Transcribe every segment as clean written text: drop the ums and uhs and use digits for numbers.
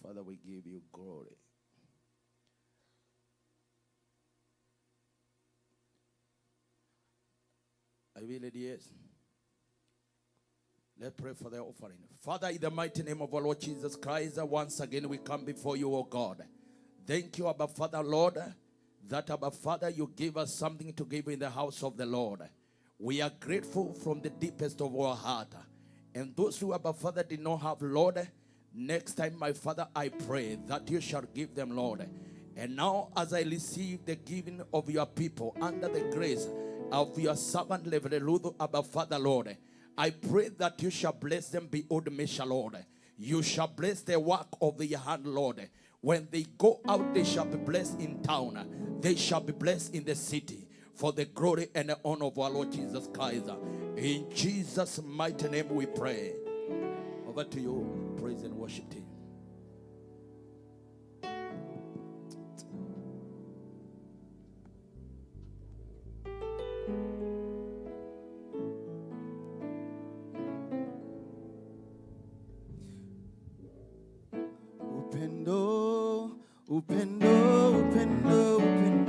Father, we give you glory. Are you ready? Yes. Let's pray for the offering. Father, in the mighty name of our Lord Jesus Christ, once again we come before you, O God. Thank you, Abba Father, Lord, that, Abba Father, you give us something to give in the house of the Lord. We are grateful from the deepest of our heart. And those who, Abba Father, did not have, Lord, next time, my Father, I pray that you shall give them, Lord. And now, as I receive the giving of your people under the grace of your servant, Rev Ruth, Abba Father, Lord, I pray that you shall bless them beyond measure, Lord. You shall bless the work of their hand, Lord. When they go out, they shall be blessed in town. They shall be blessed in the city. For the glory and the honor of our Lord Jesus Christ. In Jesus' mighty name we pray. Over to you, praise and worship team. Upendo, upendo, upendo, upendo.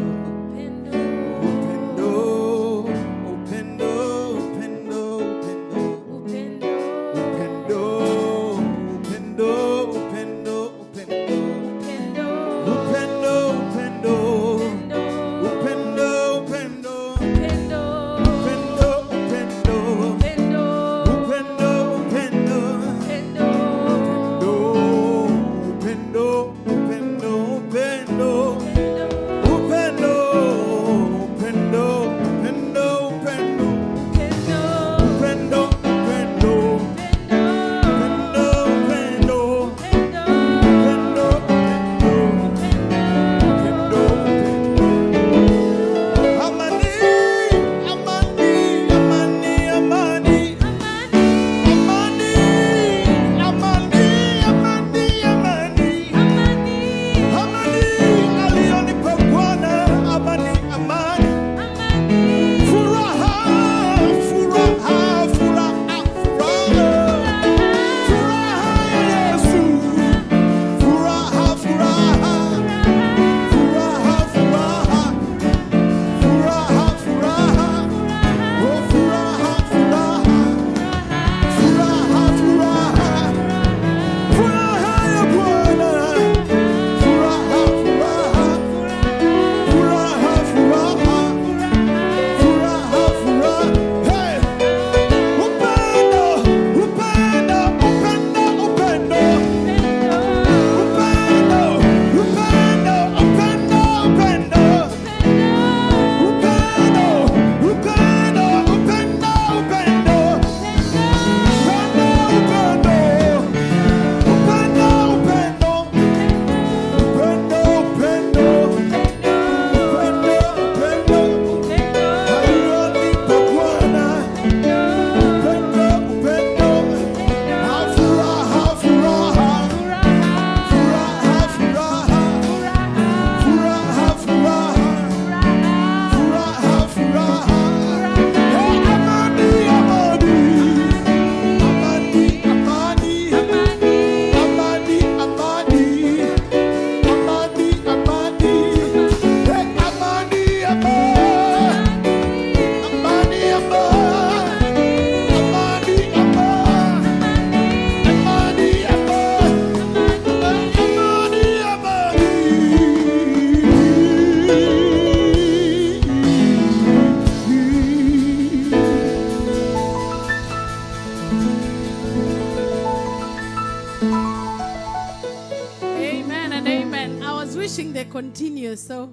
Continue, so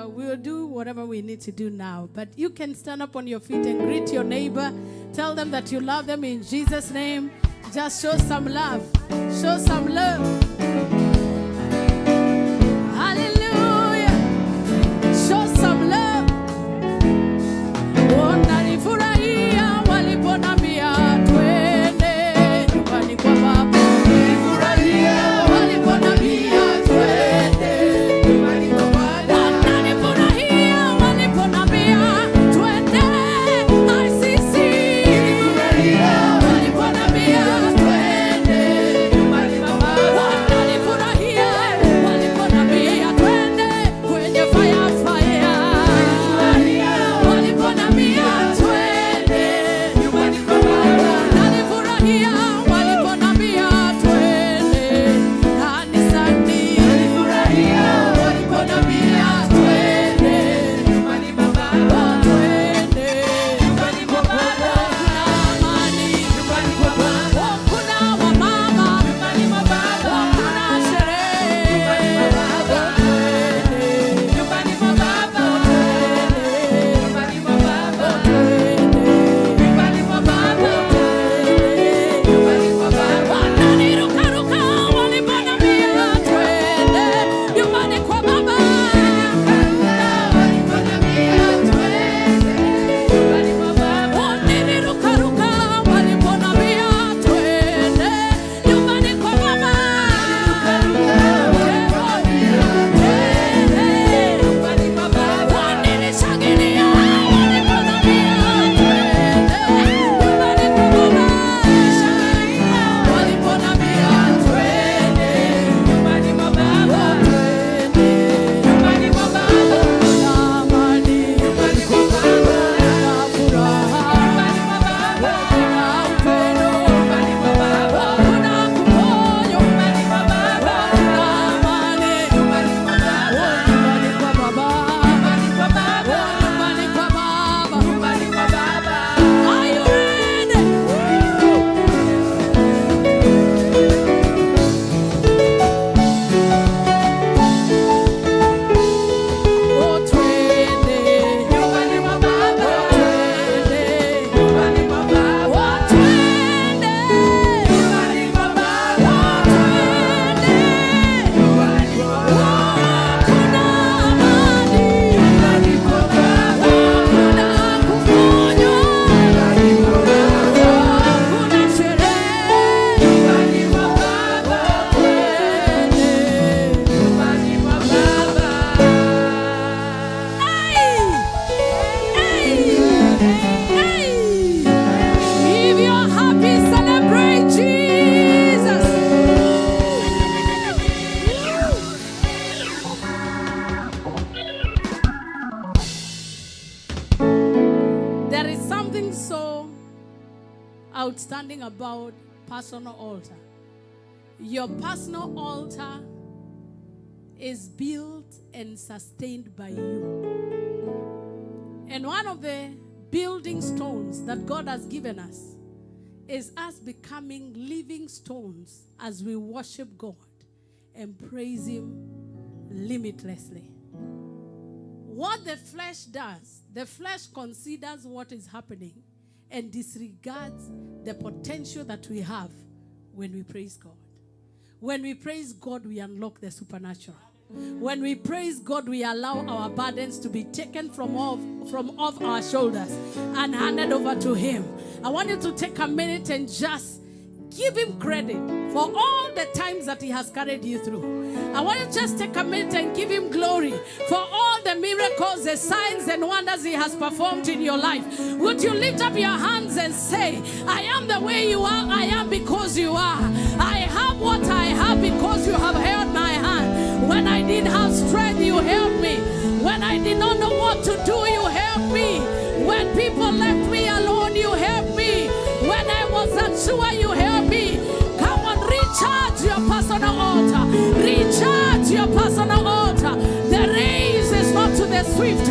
we'll do whatever we need to do now, but you can stand up on your feet and greet your neighbor. Tell them that you love them in Jesus' name. Just show some love. Show some love. Hallelujah. Show some love. Wanalifurahia waliponambia twende nyumbani kwa Baba. Wanalifurahia waliponambia twende. Baba. understanding about personal altar. Your personal altar is built and sustained by you. And one of the building stones that God has given us is us becoming living stones as we worship God and praise Him limitlessly. What the flesh does, the flesh considers what is happening and disregards the potential that we have when we praise God. When we praise God, we unlock the supernatural. When we praise God, we allow our burdens to be taken from off our shoulders and handed over to Him. I want you to take a minute and just give Him credit for all the times that He has carried you through. I want you to just take a minute and give Him glory for all the miracles, the signs and wonders He has performed in your life. Would you lift up your hands and say, I am the way you are, I am because you are. I have what I have because you have held my hand. When I didn't have strength, you helped me. When I did not know what to do, you helped me. When people left me alone, you helped me. When I was unsure, you helped me. Come on, recharge your personal altar. Recharge your personal altar. The race is not to the swift,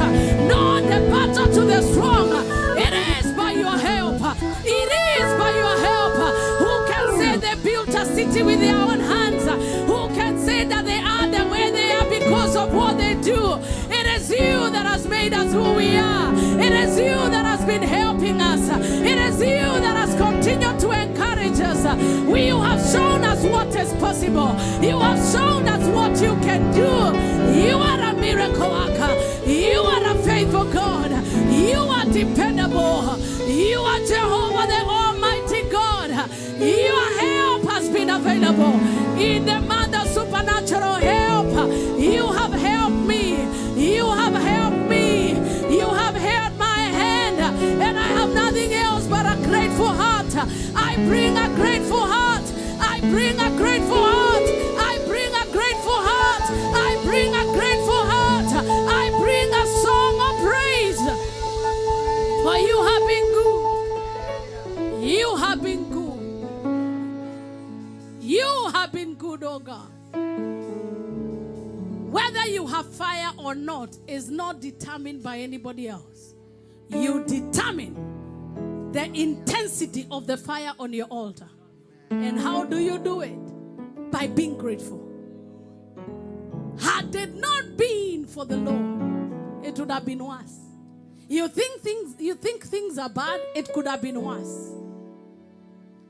nor the battle to the strong. It is by your help. It is by your help. Who can say they built a city with their own hands? Who can say that they are the way they are because of what they do? It is you that has made us who we are. It is you that has been helping us. It is you that has continued to encourage us. You have shown us what is possible. You have shown us what you can do. You are a miracle worker. You are a faithful God. You are dependable. You are Jehovah the Almighty God. Your help has been available. In the month of supernatural help, you have helped me. You have helped me. You have held my hand. And I have nothing else but a grateful heart. I bring a grateful heart. I bring a grateful heart. I bring a grateful heart. I bring a grateful heart. I bring a song of praise. For you have been good. You have been good. You have been good, oh God. Whether you have fire or not is not determined by anybody else. You determine the intensity of the fire on your altar. And how do you do it? By being grateful. Had it not been for the Lord, it would have been worse. You think things are bad, it could have been worse.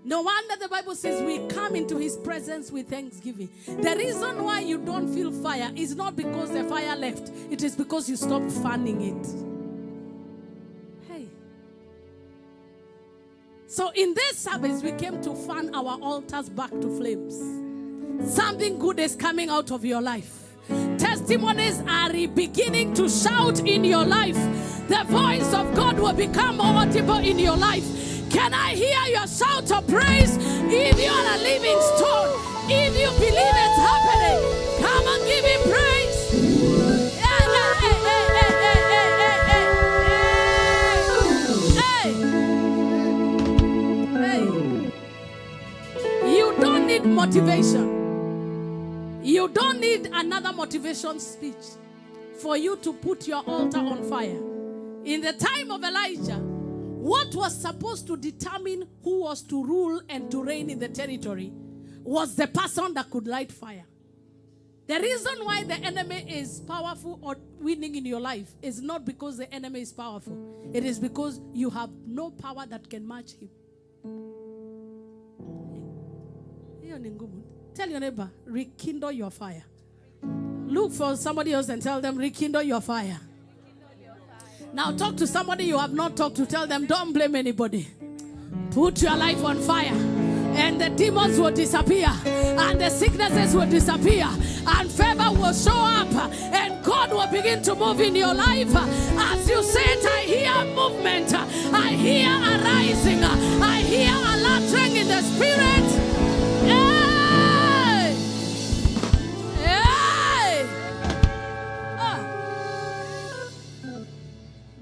No wonder the Bible says we come into His presence with thanksgiving. The reason why you don't feel fire is not because the fire left. It is because you stopped fanning it. Hey. So in this service, we came to fan our altars back to flames. Something good is coming out of your life. Testimonies are beginning to shout in your life. The voice of God will become more audible in your life. Can I hear your shout of praise? If you are a living stone, if you believe it's happening, come and give Him praise. Hey. You don't need motivation. You don't need another motivation speech for you to put your altar on fire. In the time of Elijah, what was supposed to determine who was to rule and to reign in the territory was the person that could light fire. The reason why the enemy is powerful or winning in your life is not because the enemy is powerful. It is because you have no power that can match him. Tell your neighbor, rekindle your fire. Look for somebody else and tell them, rekindle your fire. Now talk to somebody you have not talked to. Tell them, don't blame anybody. Put your life on fire. And the demons will disappear. And the sicknesses will disappear. And favor will show up. And God will begin to move in your life. As you said, I hear movement. I hear a rising. I hear a lattering in the spirit. Hey! Hey!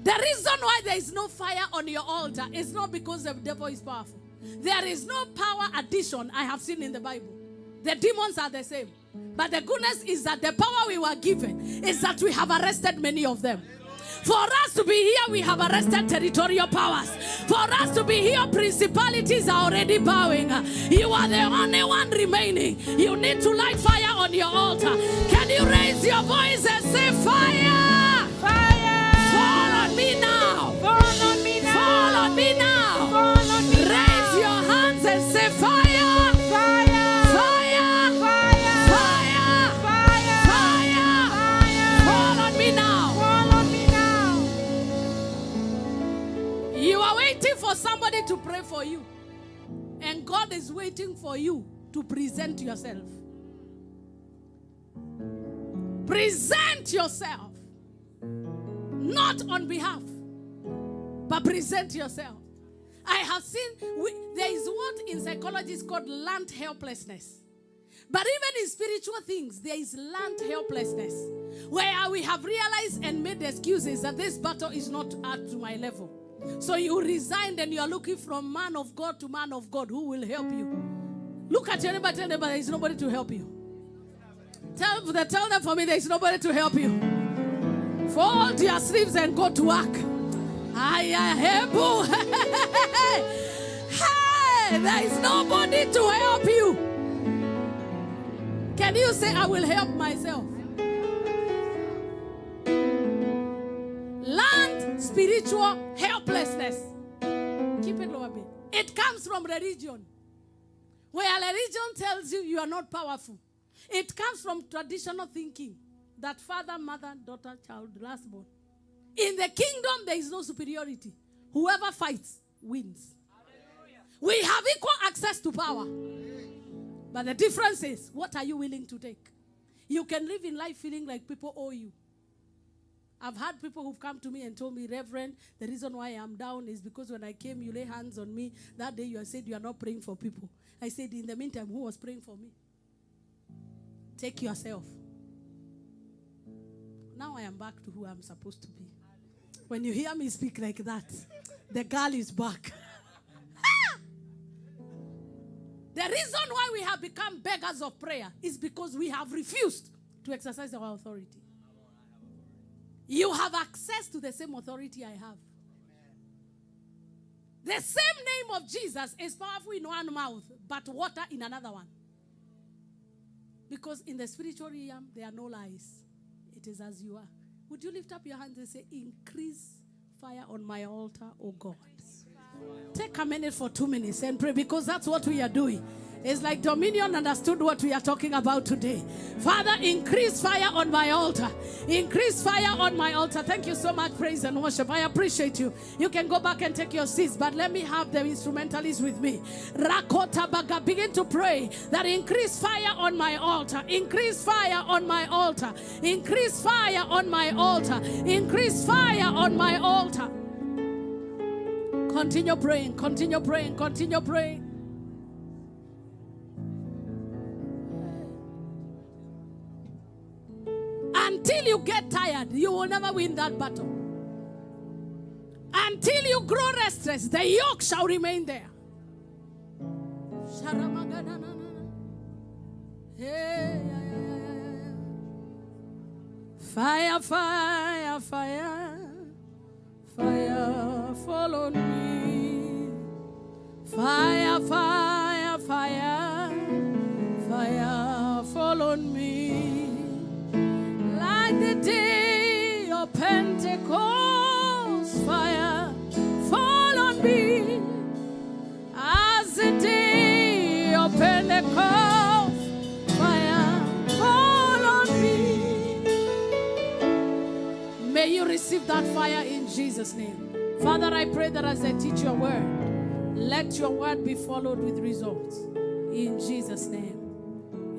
The reason why there is no fire on your altar is not because the devil is powerful. There is no power addition I have seen in the Bible. The demons are the same. But the goodness is that the power we were given is that we have arrested many of them. For us to be here, we have arrested territorial powers. For us to be here, principalities are already bowing. You are the only one remaining. You need to light fire on your altar. Can you raise your voice and say, fire? Fire! Fall on me now. Fall on me now. Fall on me now. Fall on me now. Raise your hands and say, fire. Fire! Fire. Fire! Fire. Fire! Fire. Fire! Fall on me now. Fall on me now. You are waiting for somebody to pray for you. And God is waiting for you to present yourself. Present yourself. Not on behalf, but present yourself. I have seen, there is what in psychology is called learned helplessness. But even in spiritual things, there is learned helplessness. Where we have realized and made excuses that this battle is not up to my level. So you resigned and you are looking from man of God to man of God who will help you. Look at your neighbor, tell them there is nobody to help you. Tell them for me there is nobody to help you. Fold your sleeves and go to work. Hey, there is nobody to help you. Can you say, I will help myself? Learned spiritual helplessness. Keep it low a bit. It comes from religion. Where religion tells you you are not powerful. It comes from traditional thinking. That father, mother, daughter, child, last born. In the kingdom, there is no superiority. Whoever fights wins. Hallelujah. We have equal access to power. But the difference is, what are you willing to take? You can live in life feeling like people owe you. I've had people who've come to me and told me, Reverend, the reason why I'm down is because when I came, you lay hands on me. That day you said you are not praying for people. I said, in the meantime, who was praying for me? Take yourself. Now I am back to who I'm supposed to be. When you hear me speak like that, the girl is back. The reason why we have become beggars of prayer is because we have refused to exercise our authority. You have access to the same authority I have. The same name of Jesus is powerful in one mouth, but water in another one. Because in the spiritual realm, there are no lies. It is as you are. Would you lift up your hands and say, increase fire on my altar, oh God. Take a minute for 2 minutes and pray, because that's what we are doing. It's like Dominion understood what we are talking about today. Father, increase fire on my altar. Increase fire on my altar. Thank you so much, praise and worship. I appreciate you. You can go back and take your seats, but let me have the instrumentalists with me. Rakota Baga, begin to pray that increase fire on my altar. Increase fire on my altar. Increase fire on my altar. Increase fire on my altar. Continue praying, continue praying, continue praying. Until you get tired, you will never win that battle. Until you grow restless, the yoke shall remain there. Fire, fire, fire, fire, fall on me. Fire, fire, fire, fire, fall on me. Like the day of Pentecost, fire, fall on me. As the day of Pentecost, fire, fall on me. May you receive that fire in Jesus' name. Father, I pray that as I teach your word, let your word be followed with results. In Jesus' name.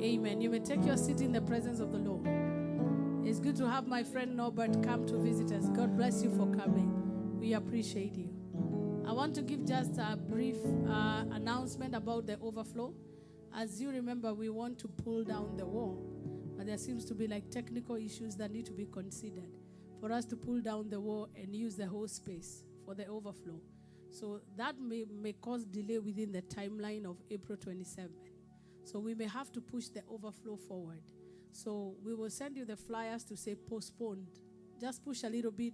Amen. You may take your seat in the presence of the Lord. It's good to have my friend Norbert come to visit us. God bless you for coming. We appreciate you. I want to give just a brief announcement about the overflow. As you remember, we want to pull down the wall, but there seems to be like technical issues that need to be considered for us to pull down the wall and use the whole space for the overflow. So that may cause delay within the timeline of April 27. So we may have to push the overflow forward. So we will send you the flyers to say postponed. Just push a little bit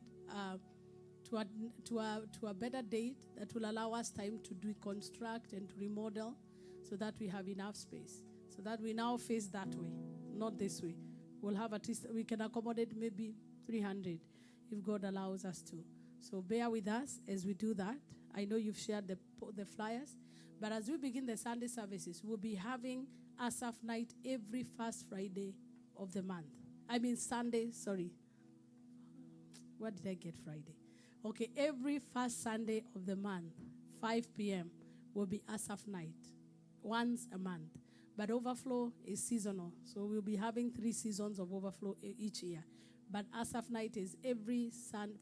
to a better date that will allow us time to reconstruct and to remodel so that we have enough space. So that we now face that way, not this way. We'll have at least, we can accommodate maybe 300 if God allows us to. So bear with us as we do that. I know you've shared the flyers. But as we begin the Sunday services, we'll be having Asaph night every first Friday of the month. I mean Sunday, sorry. What did I get Friday? Okay, every first Sunday of the month, 5 p.m. will be Asaph night, once a month. But overflow is seasonal, so we'll be having 3 seasons of overflow each year. But Asaph night is every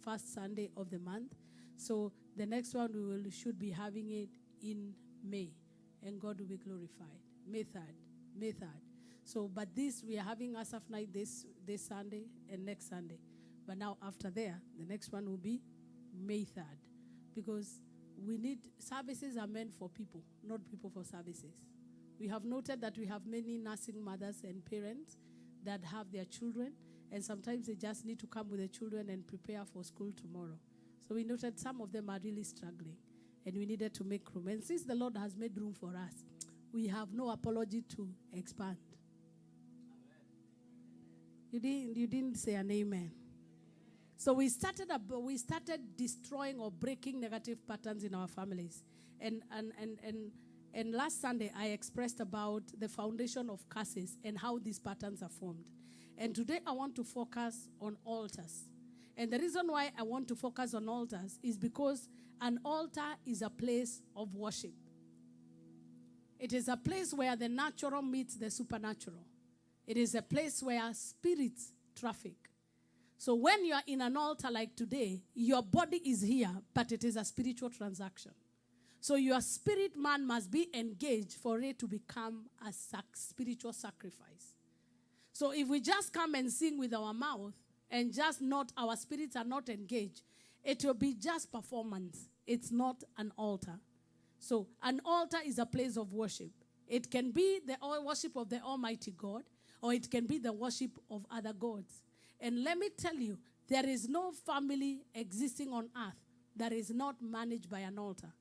first Sunday of the month. So the next one should be having it in May, and God will be glorified. May 3rd. So, but this, we are having Asaph night this Sunday and next Sunday. But now after there, the next one will be May 3rd. Because we need, services are meant for people, not people for services. We have noted that we have many nursing mothers and parents that have their children, and sometimes they just need to come with the children and prepare for school tomorrow. So we noted some of them are really struggling, and we needed to make room. And since the Lord has made room for us, we have no apology to expand. You didn't say an amen. So we started destroying or breaking negative patterns in our families. And last Sunday, I expressed about the foundation of curses and how these patterns are formed. And today, I want to focus on altars. And the reason why I want to focus on altars is because an altar is a place of worship. It is a place where the natural meets the supernatural. It is a place where spirits traffic. So when you are in an altar like today, your body is here, but it is a spiritual transaction. So your spirit man must be engaged for it to become a spiritual sacrifice. So if we just come and sing with our mouth and just not, our spirits are not engaged, it will be just performance. It's not an altar. So an altar is a place of worship. It can be the worship of the Almighty God, or it can be the worship of other gods. And let me tell you, there is no family existing on earth that is not managed by an altar.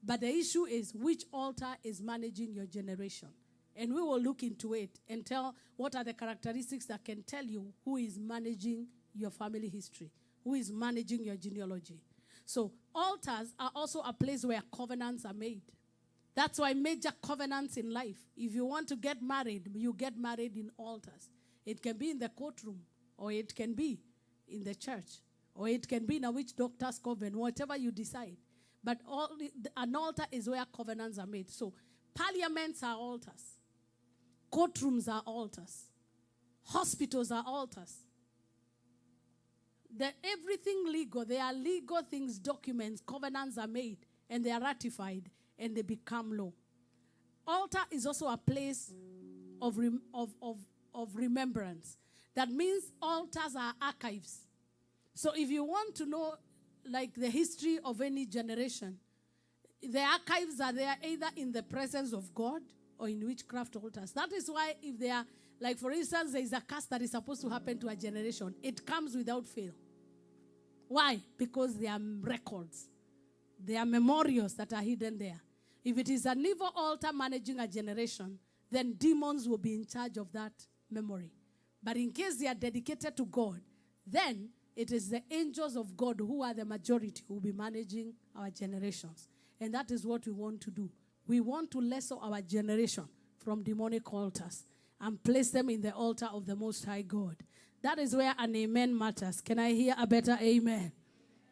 But the issue is which altar is managing your generation. And we will look into it and tell what are the characteristics that can tell you who is managing your family history, who is managing your genealogy. So altars are also a place where covenants are made. That's why major covenants in life, if you want to get married, you get married in altars. It can be in the courtroom, or it can be in the church, or it can be in a witch doctor's coven, whatever you decide. But an altar is where covenants are made. So parliaments are altars. Courtrooms are altars. Hospitals are altars. Everything legal, there are legal things, documents, covenants are made, and they are ratified, and they become law. Altar is also a place of remembrance. That means altars are archives. So if you want to know, like, the history of any generation, the archives are there either in the presence of God or in witchcraft altars. That is why if they are, like, for instance, there is a curse that is supposed to happen to a generation, it comes without fail. Why? Because there are records. There are memorials that are hidden there. If it is an evil altar managing a generation, then demons will be in charge of that memory. But in case they are dedicated to God, then it is the angels of God who are the majority who will be managing our generations. And that is what we want to do. We want to lessen our generation from demonic altars and place them in the altar of the Most High God. That is where an amen matters. Can I hear a better amen?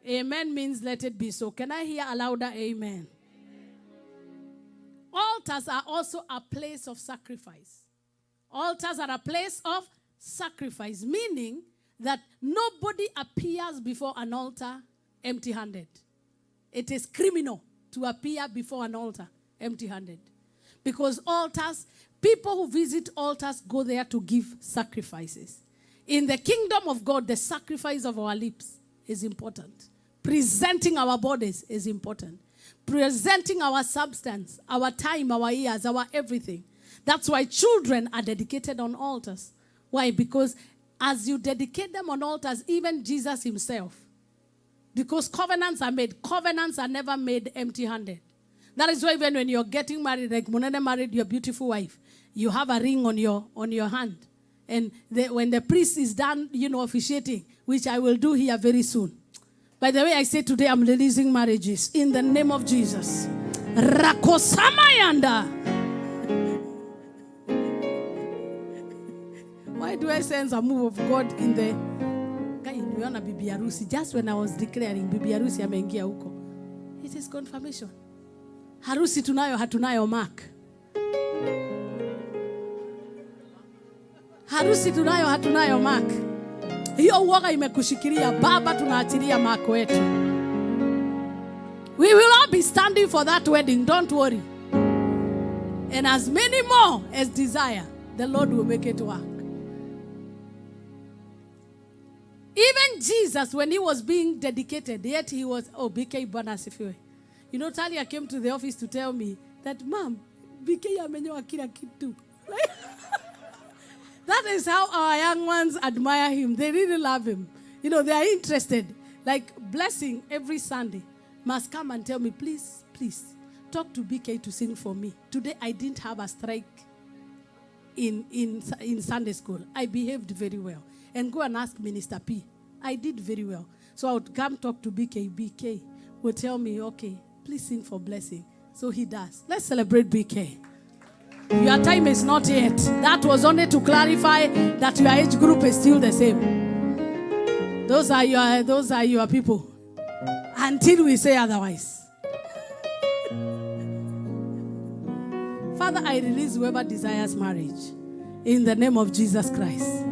Amen means let it be so. Can I hear a louder amen? Altars are also a place of sacrifice. Altars are a place of sacrifice, meaning that nobody appears before an altar empty-handed. It is criminal to appear before an altar empty-handed. Because altars, people who visit altars go there to give sacrifices. In the kingdom of God, the sacrifice of our lips is important. Presenting our bodies is important. presenting our substance, our time, our years, our everything. That's why children are dedicated on altars. Why? Because as you dedicate them on altars, even Jesus himself, because covenants are made. Covenants are never made empty-handed. That is why even when you're getting married, like Munene married your beautiful wife, you have a ring on your hand. And when the priest is done, officiating, which I will do here very soon. By the way, I say today I'm releasing marriages in the name of Jesus. Rakosamayanda. Why do I sense a move of God in the Bibi Harusi? Just when I was declaring Bibi Harusi ameingia huko. It is confirmation. Harusi tunayo hatunayo mark. Harusi tunayo hatunayo mark. Hiyo uoga imekushikilia, baba tunaachilia mark wetu. We will all be standing for that wedding, don't worry. And as many more as desire, the Lord will make it work. Even Jesus, when he was being dedicated, yet he was, BK Banasifiwe. Talia came to the office to tell me that, Mom, BK amenyoa kila kitu. That is how our young ones admire him. They really love him. They are interested. Like Blessing every Sunday must come and tell me, please, talk to BK to sing for me. Today I didn't have a strike in Sunday school. I behaved very well. And go and ask Minister P. I did very well. So I would come talk to BK. BK would tell me, okay, please sing for Blessing. So he does. Let's celebrate BK. Your time is not yet. That was only to clarify that your age group is still the same. Those are your people. Until we say otherwise. Father, I release whoever desires marriage in the name of Jesus Christ.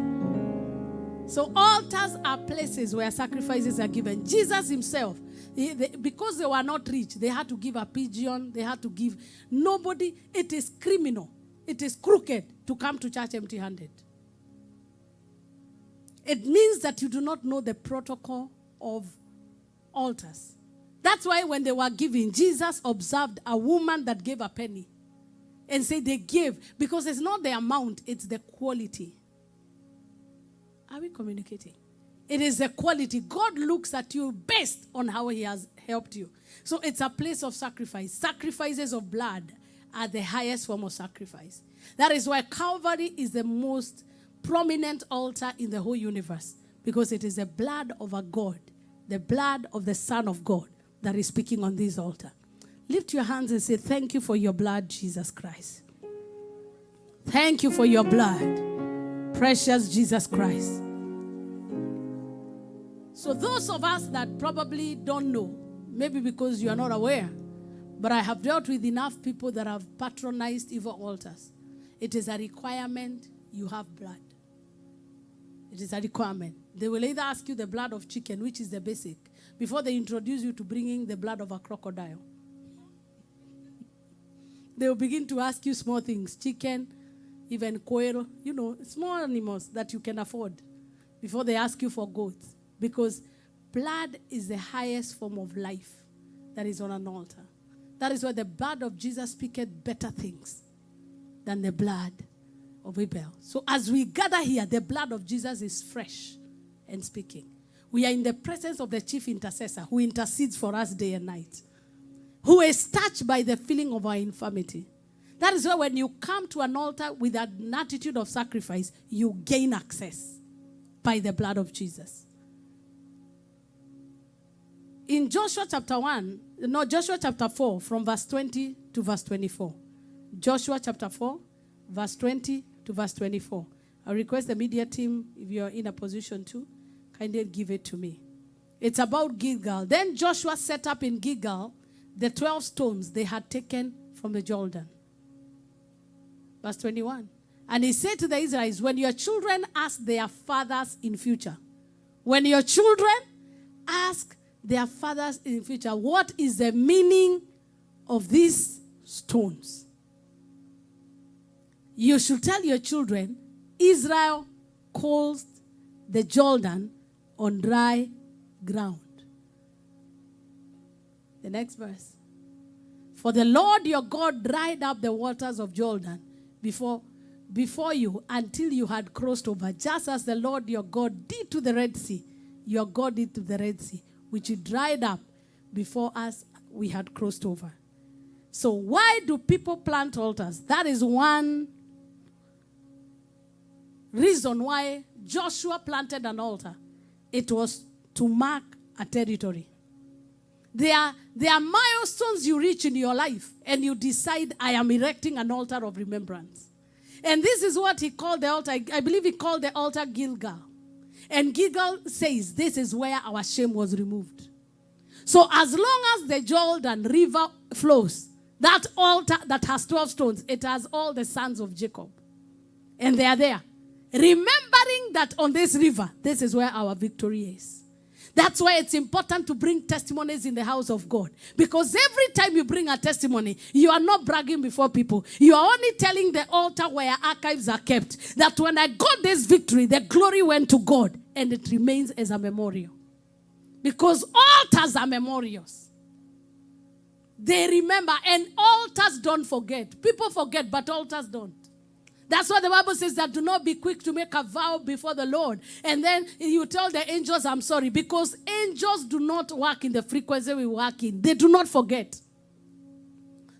So altars are places where sacrifices are given. Jesus himself, because they were not rich, they had to give a pigeon. They had to give. Nobody, it is criminal. It is crooked to come to church empty-handed. It means that you do not know the protocol of altars. That's why when they were giving, Jesus observed a woman that gave a penny and said they gave, because it's not the amount, it's the quality. Are we communicating? It is the quality. God looks at you based on how he has helped you. So it's a place of sacrifice. Sacrifices of blood are the highest form of sacrifice. That is why Calvary is the most prominent altar in the whole universe, because it is the blood of a God, the blood of the Son of God that is speaking on this altar. Lift your hands and say, thank you for your blood, Jesus Christ. Thank you for your blood, precious Jesus Christ. So those of us that probably don't know, maybe because you are not aware, but I have dealt with enough people that have patronized evil altars. It is a requirement you have blood. It is a requirement. They will either ask you the blood of chicken, which is the basic, before they introduce you to bringing the blood of a crocodile. They will begin to ask you small things, chicken, even quail, small animals that you can afford, before they ask you for goats. Because blood is the highest form of life that is on an altar. That is why the blood of Jesus speaketh better things than the blood of Abel. So as we gather here, the blood of Jesus is fresh and speaking. We are in the presence of the chief intercessor who intercedes for us day and night, who is touched by the feeling of our infirmity. That is why when you come to an altar with an attitude of sacrifice, you gain access by the blood of Jesus. In Joshua chapter 4, from verse 20 to verse 24. Joshua chapter 4, verse 20 to verse 24. I request the media team, if you're in a position to, kindly give it to me. It's about Gilgal. Then Joshua set up in Gilgal the 12 stones they had taken from the Jordan. Verse 21. And he said to the Israelites, when your children ask their fathers in future, when your children ask their fathers in future, what is the meaning of these stones? You should tell your children, Israel calls the Jordan on dry ground. The next verse. For the Lord your God dried up the waters of Jordan before you until you had crossed over, just as the Lord your God did to the Red Sea. Your God did to the Red Sea, which he dried up before us, we had crossed over. So why do people plant altars? That is one reason why Joshua planted an altar. It was to mark a territory. There are milestones you reach in your life, and you decide, I am erecting an altar of remembrance. And this is what he called the altar. I believe he called the altar Gilgal. And Gilgal says, this is where our shame was removed. So as long as the Jordan River flows, that altar that has 12 stones, it has all the sons of Jacob. And they are there. Remembering that on this river, this is where our victory is. That's why it's important to bring testimonies in the house of God. Because every time you bring a testimony, you are not bragging before people. You are only telling the altar where archives are kept that when I got this victory, the glory went to God. And it remains as a memorial. Because altars are memorials. They remember, and altars don't forget. People forget, but altars don't. That's why the Bible says that do not be quick to make a vow before the Lord. And then you tell the angels, I'm sorry. Because angels do not work in the frequency we work in. They do not forget.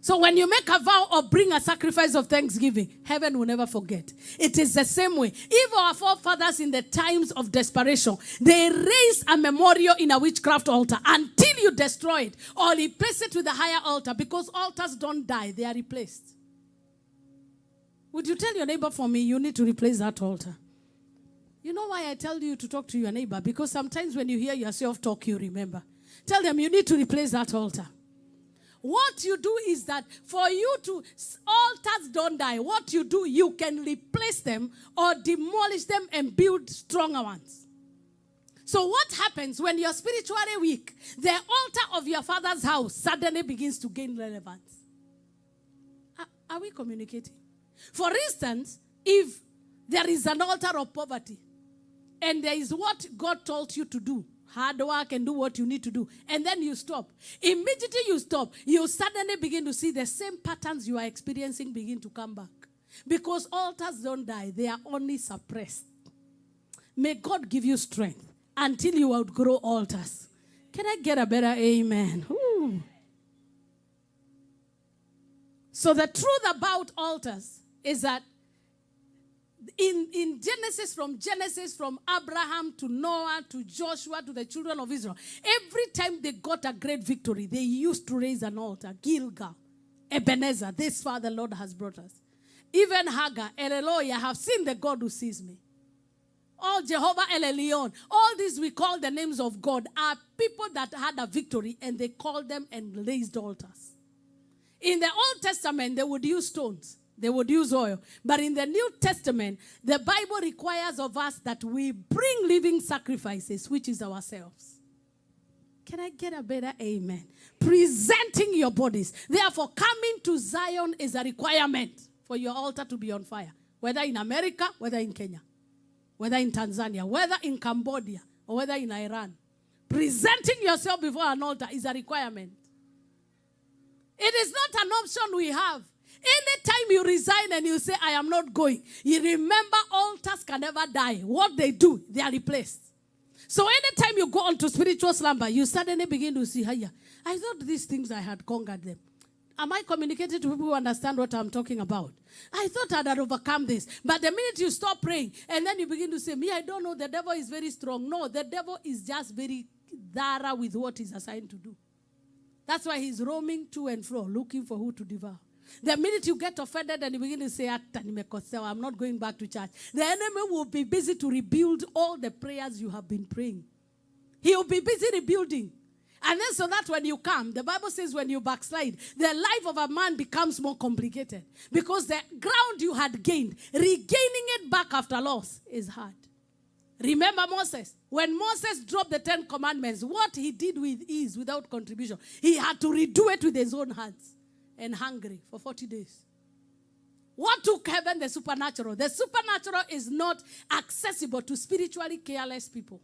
So when you make a vow or bring a sacrifice of thanksgiving, heaven will never forget. It is the same way. If our forefathers in the times of desperation, they raised a memorial in a witchcraft altar until you destroy it or replace it with a higher altar, because altars don't die, they are replaced. Would you tell your neighbor for me, you need to replace that altar? You know why I tell you to talk to your neighbor? Because sometimes when you hear yourself talk, you remember. Tell them you need to replace that altar. What you do is that for you to, altars don't die. What you do, you can replace them or demolish them and build stronger ones. So what happens when you're spiritually weak? The altar of your father's house suddenly begins to gain relevance. Are we communicating? For instance, if there is an altar of poverty and there is what God told you to do, hard work and do what you need to do, and then you stop. Immediately you stop, you suddenly begin to see the same patterns you are experiencing begin to come back. Because altars don't die, they are only suppressed. May God give you strength until you outgrow altars. Can I get a better amen? Ooh. So the truth about altars is that in Genesis, from Abraham to Noah to Joshua to the children of Israel, every time they got a great victory, they used to raise an altar. Gilgal, Ebenezer, this far the Lord has brought us. Even Hagar, El Eloi, I have seen the God who sees me. All Jehovah El Elyon, all these we call the names of God, are people that had a victory and they called them and raised altars. In the Old Testament, they would use stones. They would use oil. But in the New Testament, the Bible requires of us that we bring living sacrifices, which is ourselves. Can I get a better amen? Presenting your bodies. Therefore, coming to Zion is a requirement for your altar to be on fire. Whether in America, whether in Kenya, whether in Tanzania, whether in Cambodia, or whether in Iran. Presenting yourself before an altar is a requirement. It is not an option we have. Anytime you resign and you say, I am not going, you remember altars can never die. What they do, they are replaced. So anytime you go on to spiritual slumber, you suddenly begin to see, I thought these things I had conquered them. Am I communicating to people who understand what I'm talking about? I thought I had overcome this. But the minute you stop praying, and then you begin to say, I don't know, the devil is very strong. No, the devil is just very thorough with what he's assigned to do. That's why he's roaming to and fro, looking for who to devour. The minute you get offended and you begin to say, I'm not going back to church, the enemy will be busy to rebuild all the prayers you have been praying. He will be busy rebuilding. And then so that when you come, the Bible says when you backslide, the life of a man becomes more complicated. Because the ground you had gained, regaining it back after loss is hard. Remember Moses. When Moses dropped the 10 commandments, what he did with ease, without contribution, he had to redo it with his own hands. And hungry for 40 days. What took heaven? The supernatural. The supernatural is not accessible to spiritually careless people.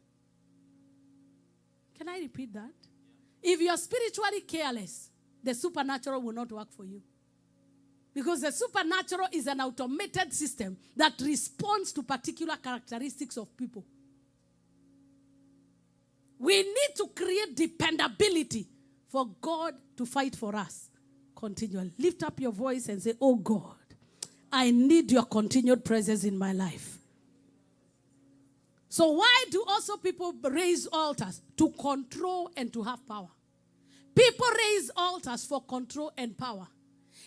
Can I repeat that? If you're spiritually careless, the supernatural will not work for you. Because the supernatural is an automated system that responds to particular characteristics of people. We need to create dependability for God to fight for us continually. Lift up your voice and say, oh God, I need your continued presence in my life. So why do also people raise altars? To control and to have power. People raise altars for control and power.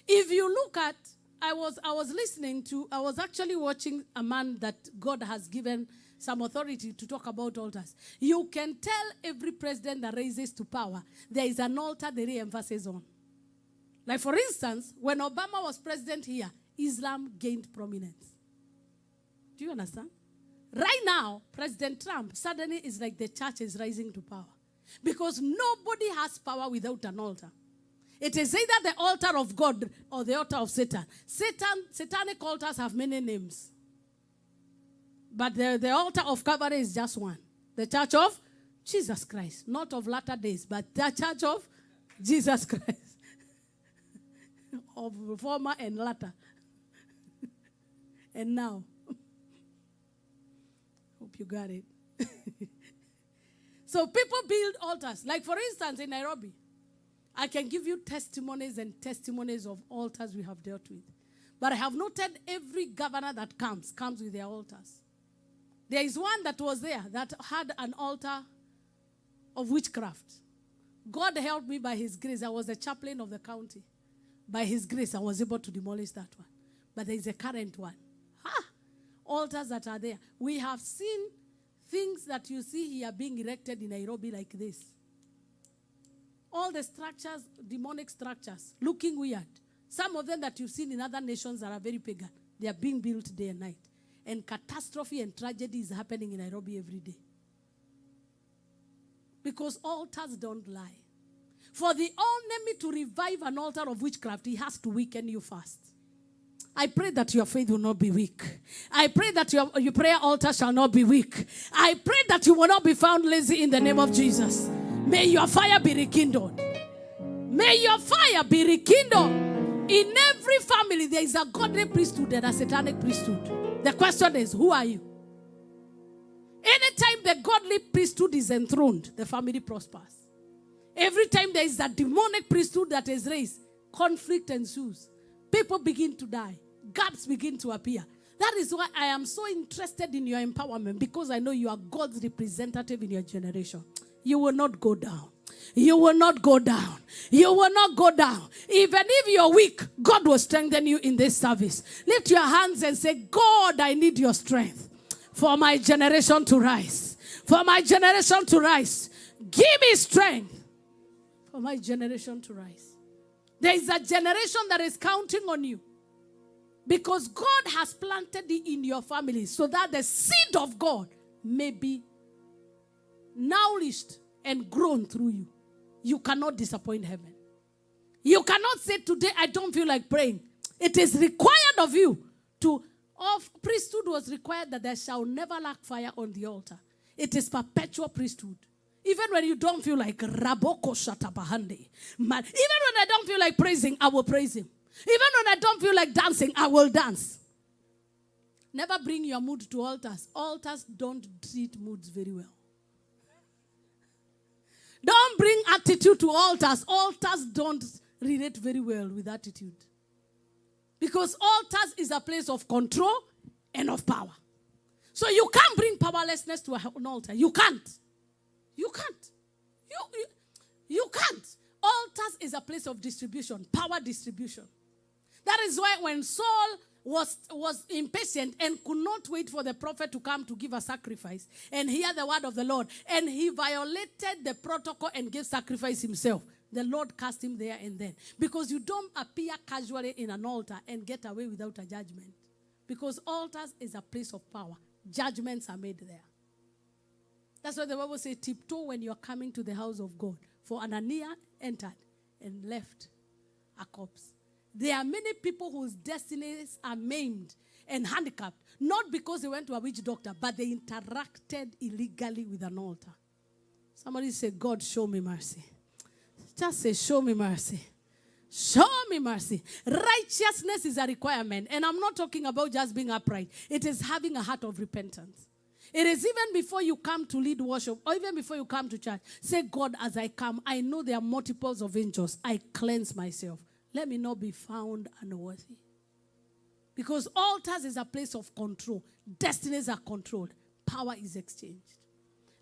If you look at, I was actually watching a man that God has given some authority to talk about altars. You can tell every president that raises to power, there is an altar they re-emphasize on. Like for instance, when Obama was president here, Islam gained prominence. Do you understand? Right now, President Trump suddenly is like the church is rising to power. Because nobody has power without an altar. It is either the altar of God or the altar of Satan. Satanic altars have many names. But the altar of Calvary is just one. The church of Jesus Christ. Not of latter days, but the church of Jesus Christ. Of former and latter. And now. Hope you got it. So people build altars. Like for instance in Nairobi. I can give you testimonies and testimonies of altars we have dealt with. But I have noted every governor that comes with their altars. There is one that was there that had an altar of witchcraft. God helped me by his grace. I was the chaplain of the county. By his grace, I was able to demolish that one. But there is a current one. Altars that are there. We have seen things that you see here being erected in Nairobi like this. All the structures, demonic structures, looking weird. Some of them that you've seen in other nations that are very pagan. They are being built day and night. And catastrophe and tragedy is happening in Nairobi every day. Because altars don't lie. For the enemy to revive an altar of witchcraft, he has to weaken you first. I pray that your faith will not be weak. I pray that your prayer altar shall not be weak. I pray that you will not be found lazy in the name of Jesus. May your fire be rekindled. May your fire be rekindled. In every family, there is a godly priesthood and a satanic priesthood. The question is, who are you? Anytime the godly priesthood is enthroned, the family prospers. Every time there is a demonic priesthood that is raised, conflict ensues. People begin to die. Gaps begin to appear. That is why I am so interested in your empowerment, because I know you are God's representative in your generation. You will not go down. You will not go down. You will not go down. Even if you're weak, God will strengthen you in this service. Lift your hands and say, God, I need your strength for my generation to rise. For my generation to rise. Give me strength for my generation to rise. There is a generation that is counting on you. Because God has planted it in your family so that the seed of God may be nourished and grown through you. You cannot disappoint heaven. You cannot say today, I don't feel like praying. It is required of you priesthood was required that there shall never lack fire on the altar. It is perpetual priesthood. Even when you don't feel like Raboko Shatabahande. Even when I don't feel like praising, I will praise him. Even when I don't feel like dancing, I will dance. Never bring your mood to altars. Altars don't treat moods very well. Don't bring attitude to altars. Altars don't relate very well with attitude. Because altars is a place of control and of power. So you can't bring powerlessness to an altar. You can't. You can't. You can't. Altars is a place of distribution, power distribution. That is why when Saul was impatient and could not wait for the prophet to come to give a sacrifice and hear the word of the Lord, and he violated the protocol and gave sacrifice himself, the Lord cast him there and then. Because you don't appear casually in an altar and get away without a judgment. Because altars is a place of power. Judgments are made there. That's why the Bible says, tiptoe when you are coming to the house of God. For Ananias entered and left a corpse. There are many people whose destinies are maimed and handicapped, not because they went to a witch doctor, but they interacted illegally with an altar. Somebody say, God, show me mercy. Just say, show me mercy. Show me mercy. Righteousness is a requirement. And I'm not talking about just being upright. It is having a heart of repentance. It is even before you come to lead worship, or even before you come to church. Say, God, as I come, I know there are multiples of angels. I cleanse myself. Let me not be found unworthy. Because altars is a place of control. Destinies are controlled. Power is exchanged.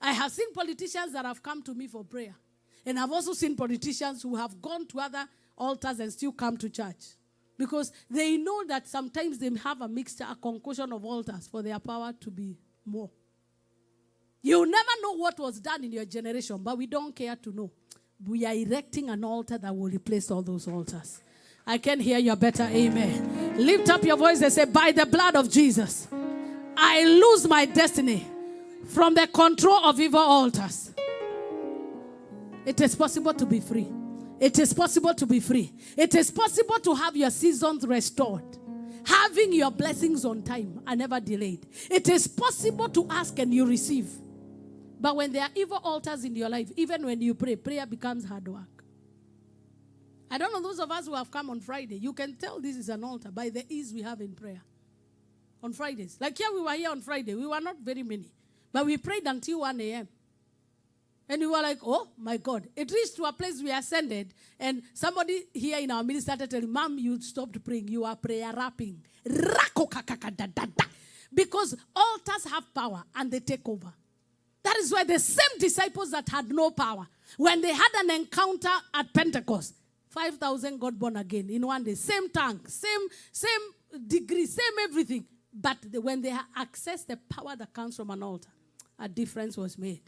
I have seen politicians that have come to me for prayer. And I've also seen politicians who have gone to other altars and still come to church. Because they know that sometimes they have a mixture, a concoction of altars for their power to be more. You never know what was done in your generation, but we don't care to know. We are erecting an altar that will replace all those altars. I can hear your better amen. Lift up your voice and say, by the blood of Jesus, I lose my destiny from the control of evil altars. It is possible to be free. It is possible to be free. It is possible to have your seasons restored. Having your blessings on time and never delayed. It is possible to ask and you receive. But when there are evil altars in your life, even when you pray, prayer becomes hard work. I don't know those of us who have come on Friday. You can tell this is an altar by the ease we have in prayer. On Fridays. Like here, we were here on Friday. We were not very many. But we prayed until 1 a.m. And we were like, oh my God. It reached to a place we ascended. And somebody here in our ministry started telling, Mom, you stopped praying. You are prayer rapping. Because altars have power and they take over. That is why the same disciples that had no power, when they had an encounter at Pentecost, 5,000 got born again in one day. Same tongue, same degree, same everything. But when they accessed the power that comes from an altar, a difference was made.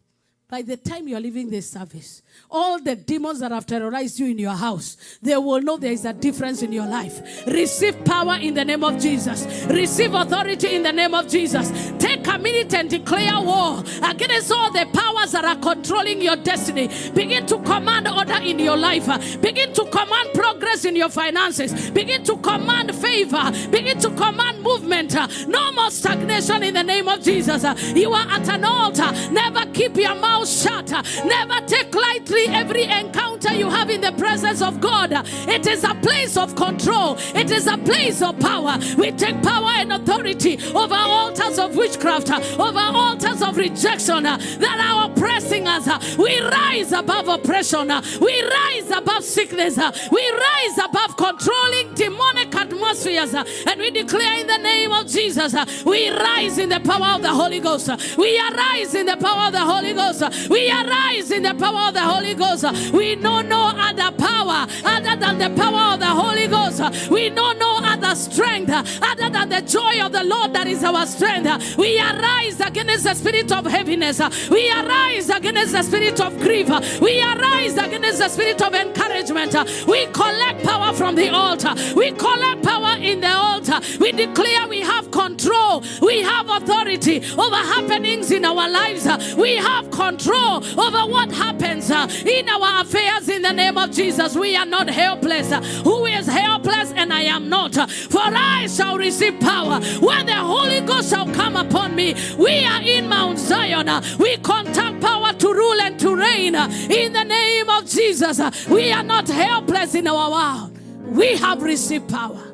By the time you are leaving this service, all the demons that have terrorized you in your house, they will know there is a difference in your life. Receive power in the name of Jesus. Receive authority in the name of Jesus. Take a minute and declare war against all the powers that are controlling your destiny. Begin to command order in your life. Begin to command progress in your finances. Begin to command favor. Begin to command movement. No more stagnation in the name of Jesus. You are at an altar. Never keep your mouth shut. Never take lightly every encounter you have in the presence of God. It is a place of control. It is a place of power. We take power and authority over altars of witchcraft, over altars of rejection that are oppressing us. We rise above oppression. We rise above sickness. We rise above controlling demonic atmospheres. And we declare in the name of Jesus, we rise in the power of the Holy Ghost. We arise in the power of the Holy Ghost. We arise in the power of the Holy Ghost. We know no other power other than the power of the Holy Ghost. We know no other strength other than the joy of the Lord that is our strength. We arise against the spirit of heaviness. We arise against the spirit of grief. We arise against the spirit of encouragement. We collect power from the altar. We collect power in the altar. We declare we have control. We have authority over happenings in our lives. We have control over what happens in our affairs in the name of Jesus. We are not helpless. Who is helpless? And I am not. For I shall receive power when the Holy Ghost shall come upon me. We are in Mount Zion. We contact power to rule and to reign in the name of Jesus. We are not helpless in our world. We have received power.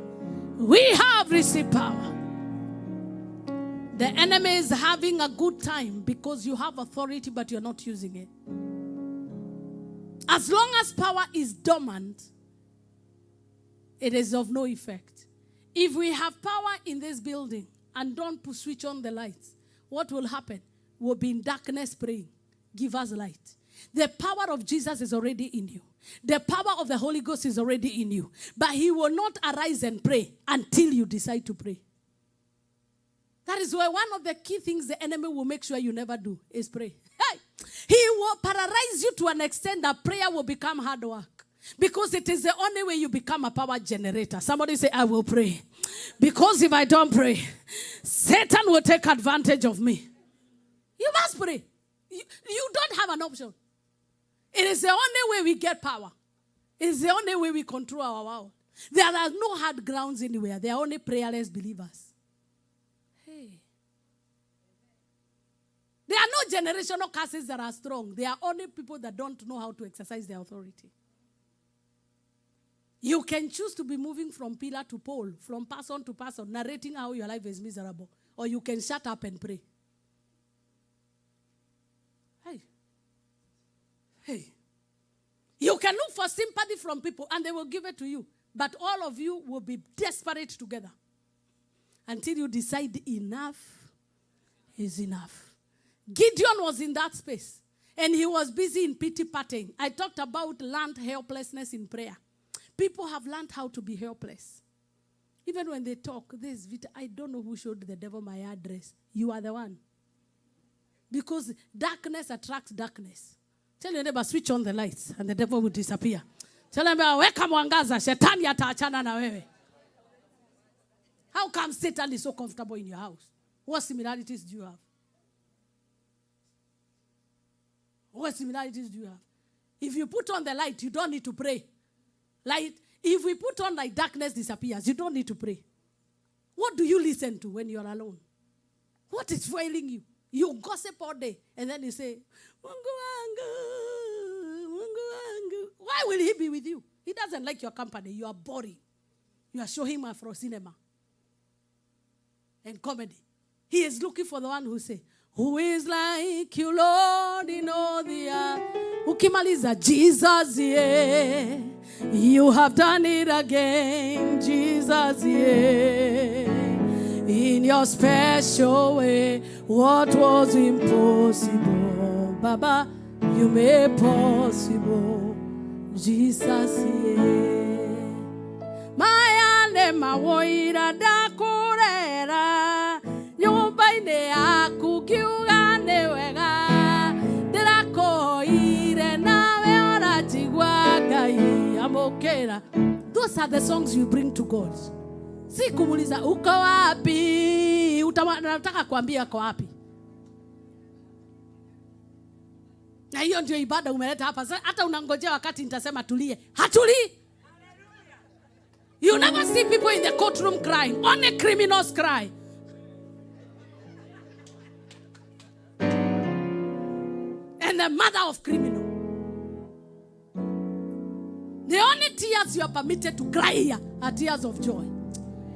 We have received power. The enemy is having a good time because you have authority, but you're not using it. As long as power is dormant, it is of no effect. If we have power in this building and don't switch on the lights, what will happen? We'll be in darkness praying. Give us light. The power of Jesus is already in you. The power of the Holy Ghost is already in you. But he will not arise and pray until you decide to pray. That is why one of the key things the enemy will make sure you never do is pray. Hey, he will paralyze you to an extent that prayer will become hard work. Because it is the only way you become a power generator. Somebody say, I will pray. Because if I don't pray, Satan will take advantage of me. You must pray. You don't have an option. It is the only way we get power. It is the only way we control our world. There are no hard grounds anywhere. There are only prayerless believers. There are no generational curses that are strong. There are only people that don't know how to exercise their authority. You can choose to be moving from pillar to pole, from person to person, narrating how your life is miserable. Or you can shut up and pray. Hey. You can look for sympathy from people and they will give it to you. But all of you will be desperate together until you decide enough is enough. Gideon was in that space and he was busy in pity partying. I talked about learned helplessness in prayer. People have learned how to be helpless. Even when they talk, I don't know who showed the devil my address. You are the one. Because darkness attracts darkness. Tell your neighbor, switch on the lights and the devil will disappear. Tell them, weka mwangaza, shetani ataachana na wewe. How come Satan is so comfortable in your house? What similarities do you have? What similarities do you have? If you put on the light, you don't need to pray. Light, if we put on like darkness disappears, you don't need to pray. What do you listen to when you're alone? What is failing you? You gossip all day and then you say, Mungu wangu, Mungu wangu. Why will he be with you? He doesn't like your company. You are boring. You are showing him Afro cinema and comedy. He is looking for the one who say, who is like you, Lord, in all the earth. Ukimaliza, Jesus, yeah. You have done it again, Jesus, yeah. In your special way, what was impossible, Baba, you made possible, Jesus, yeah. Mayane mawoira dakurera, nyumba ine aku kiugane wega, dirakoire nawe oratigwa gai amokera. Those are the songs you bring to God. Si kumuliza uko wapi, unataka kuambia uko wapi. Na hiyo ndio ibada umeleta hapa. Hata unangojea wakati nitasema tulie. Hatulii. You never see people in the courtroom crying. Only criminals cry. And the mother of criminal. The only tears you are permitted to cry here are tears of joy.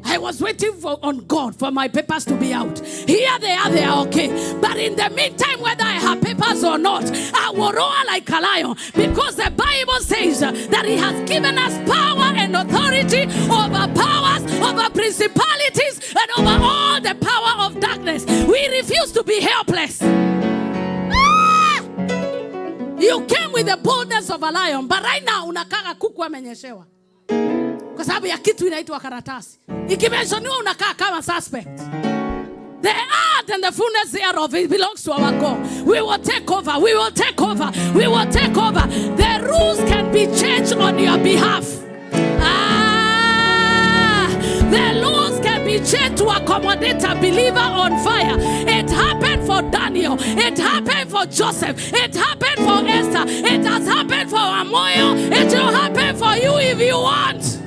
I was waiting on God for my papers to be out. Here they are okay. But in the meantime, whether I have papers or not, I will roar like a lion. Because the Bible says that he has given us power and authority over powers, over principalities, and over all the power of darkness. We refuse to be helpless. You came with the boldness of a lion, but right now, unakaka kuku amenyeshewa. Kwa sababu ya kitu inaitwa karatasi. Ikimenshoniwa unakaa kama suspect. The earth and the fullness thereof, it belongs to our God. We will take over. We will take over. We will take over. The rules can be changed on your behalf. The laws can be changed to accommodate a believer on fire. It happened for Daniel. It happened for Joseph. It happened for Esther. It has happened for Amoyo. It will happen for you if you want.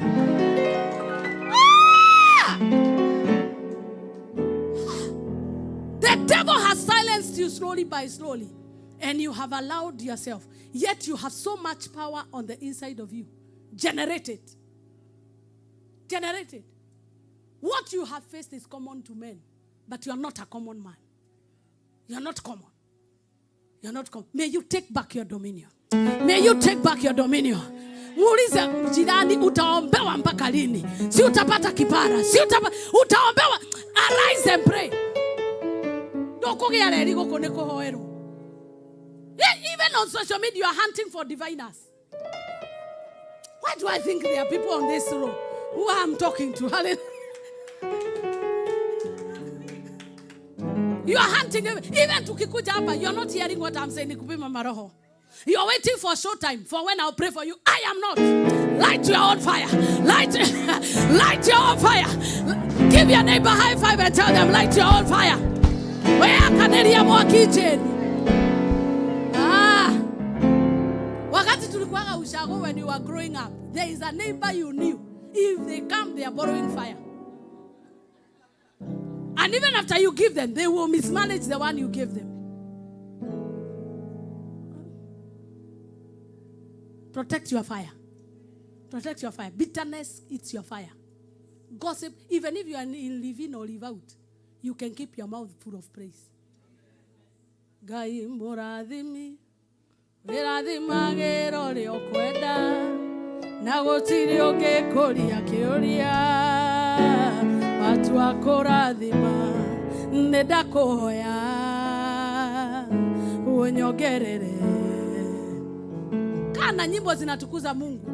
The devil has silenced you slowly by slowly. And you have allowed yourself. Yet you have so much power on the inside of you. Generate it. Generate it. What you have faced is common to men. But you are not a common man. You are not common. You are not common. May you take back your dominion. May you take back your dominion. Muulize jirani utaombewa mpaka lini? Si utapata kipara. Si utaombewa. Arise and pray. Even on social media, you are hunting for diviners. Why do I think there are people on this row who I'm talking to? You are hunting. Even tukikuja hapa, you're not hearing what I'm saying. You are waiting for show time for when I'll pray for you. I am not. Light your own fire. Light your own fire. Give your neighbor high five and tell them, light your own fire. Where can I kitchen? Wakati tulikuwa ushago when you were growing up, there is a neighbor you knew. If they come, they are borrowing fire. And even after you give them, they will mismanage the one you gave them. Protect your fire. Protect your fire. Bitterness eats your fire. Gossip, even if you are in live in or live out, you can keep your mouth full of praise. Gai moradimi, viradimagero liokweda, nagotirio ke koria keoria, watu wakoradima, nedakoya, unyogerere. Kana nyimbo zinatukuza Mungu.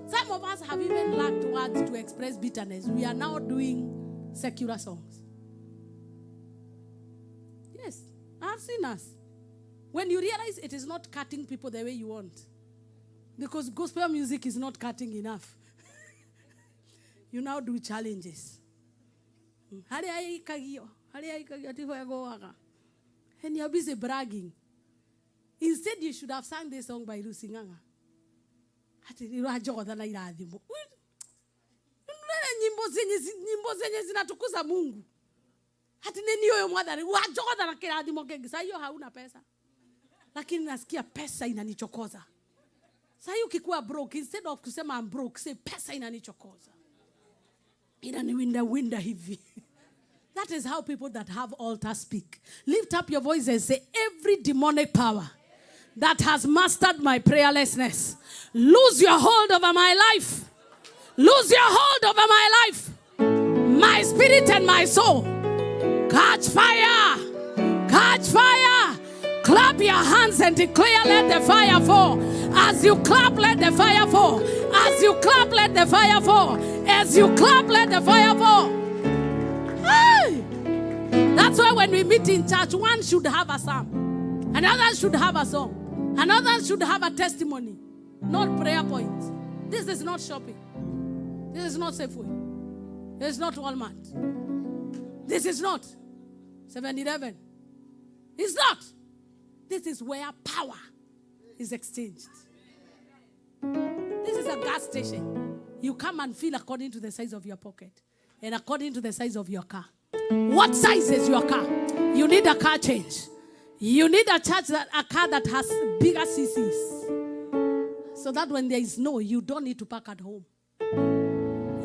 Some of us have even lacked words to express bitterness. We are now doing secular songs. Yes, I've seen us. When you realize it is not cutting people the way you want, because gospel music is not cutting enough, you now do challenges. And you're busy bragging. Instead, you should have sung this song by Lucy Nganga. Nyimbo zenye zinatukuza Mungu. Hati nini yoyo mwadhari wajogoda na kila adimo kegi. Saa hiyo hauna pesa, lakini nasikia pesa inanichokoza. Saa hiyo ukikuwa broke, instead of kusema I'm broke, say pesa inanichokoza, inaniwinda hivi. That is how people that have altars speak. Lift up your voice and say, every demonic power that has mastered my prayerlessness, lose your hold over my life. Lose your hold over my life. My spirit and my soul. Catch fire. Catch fire. Clap your hands and declare, let the fire fall. As you clap, let the fire fall. As you clap, let the fire fall. As you clap, let the fire fall. Hey! That's why when we meet in church, one should have a psalm. Another should have a song. Another should have a testimony, not prayer points. This is not shopping. This is not Safeway. This is not Walmart. This is not 7-Eleven. It's not. This is where power is exchanged. This is a gas station. You come and fill according to the size of your pocket and according to the size of your car. What size is your car? You need a car change. You need a car that has bigger CCs. So that when there is no, you don't need to park at home.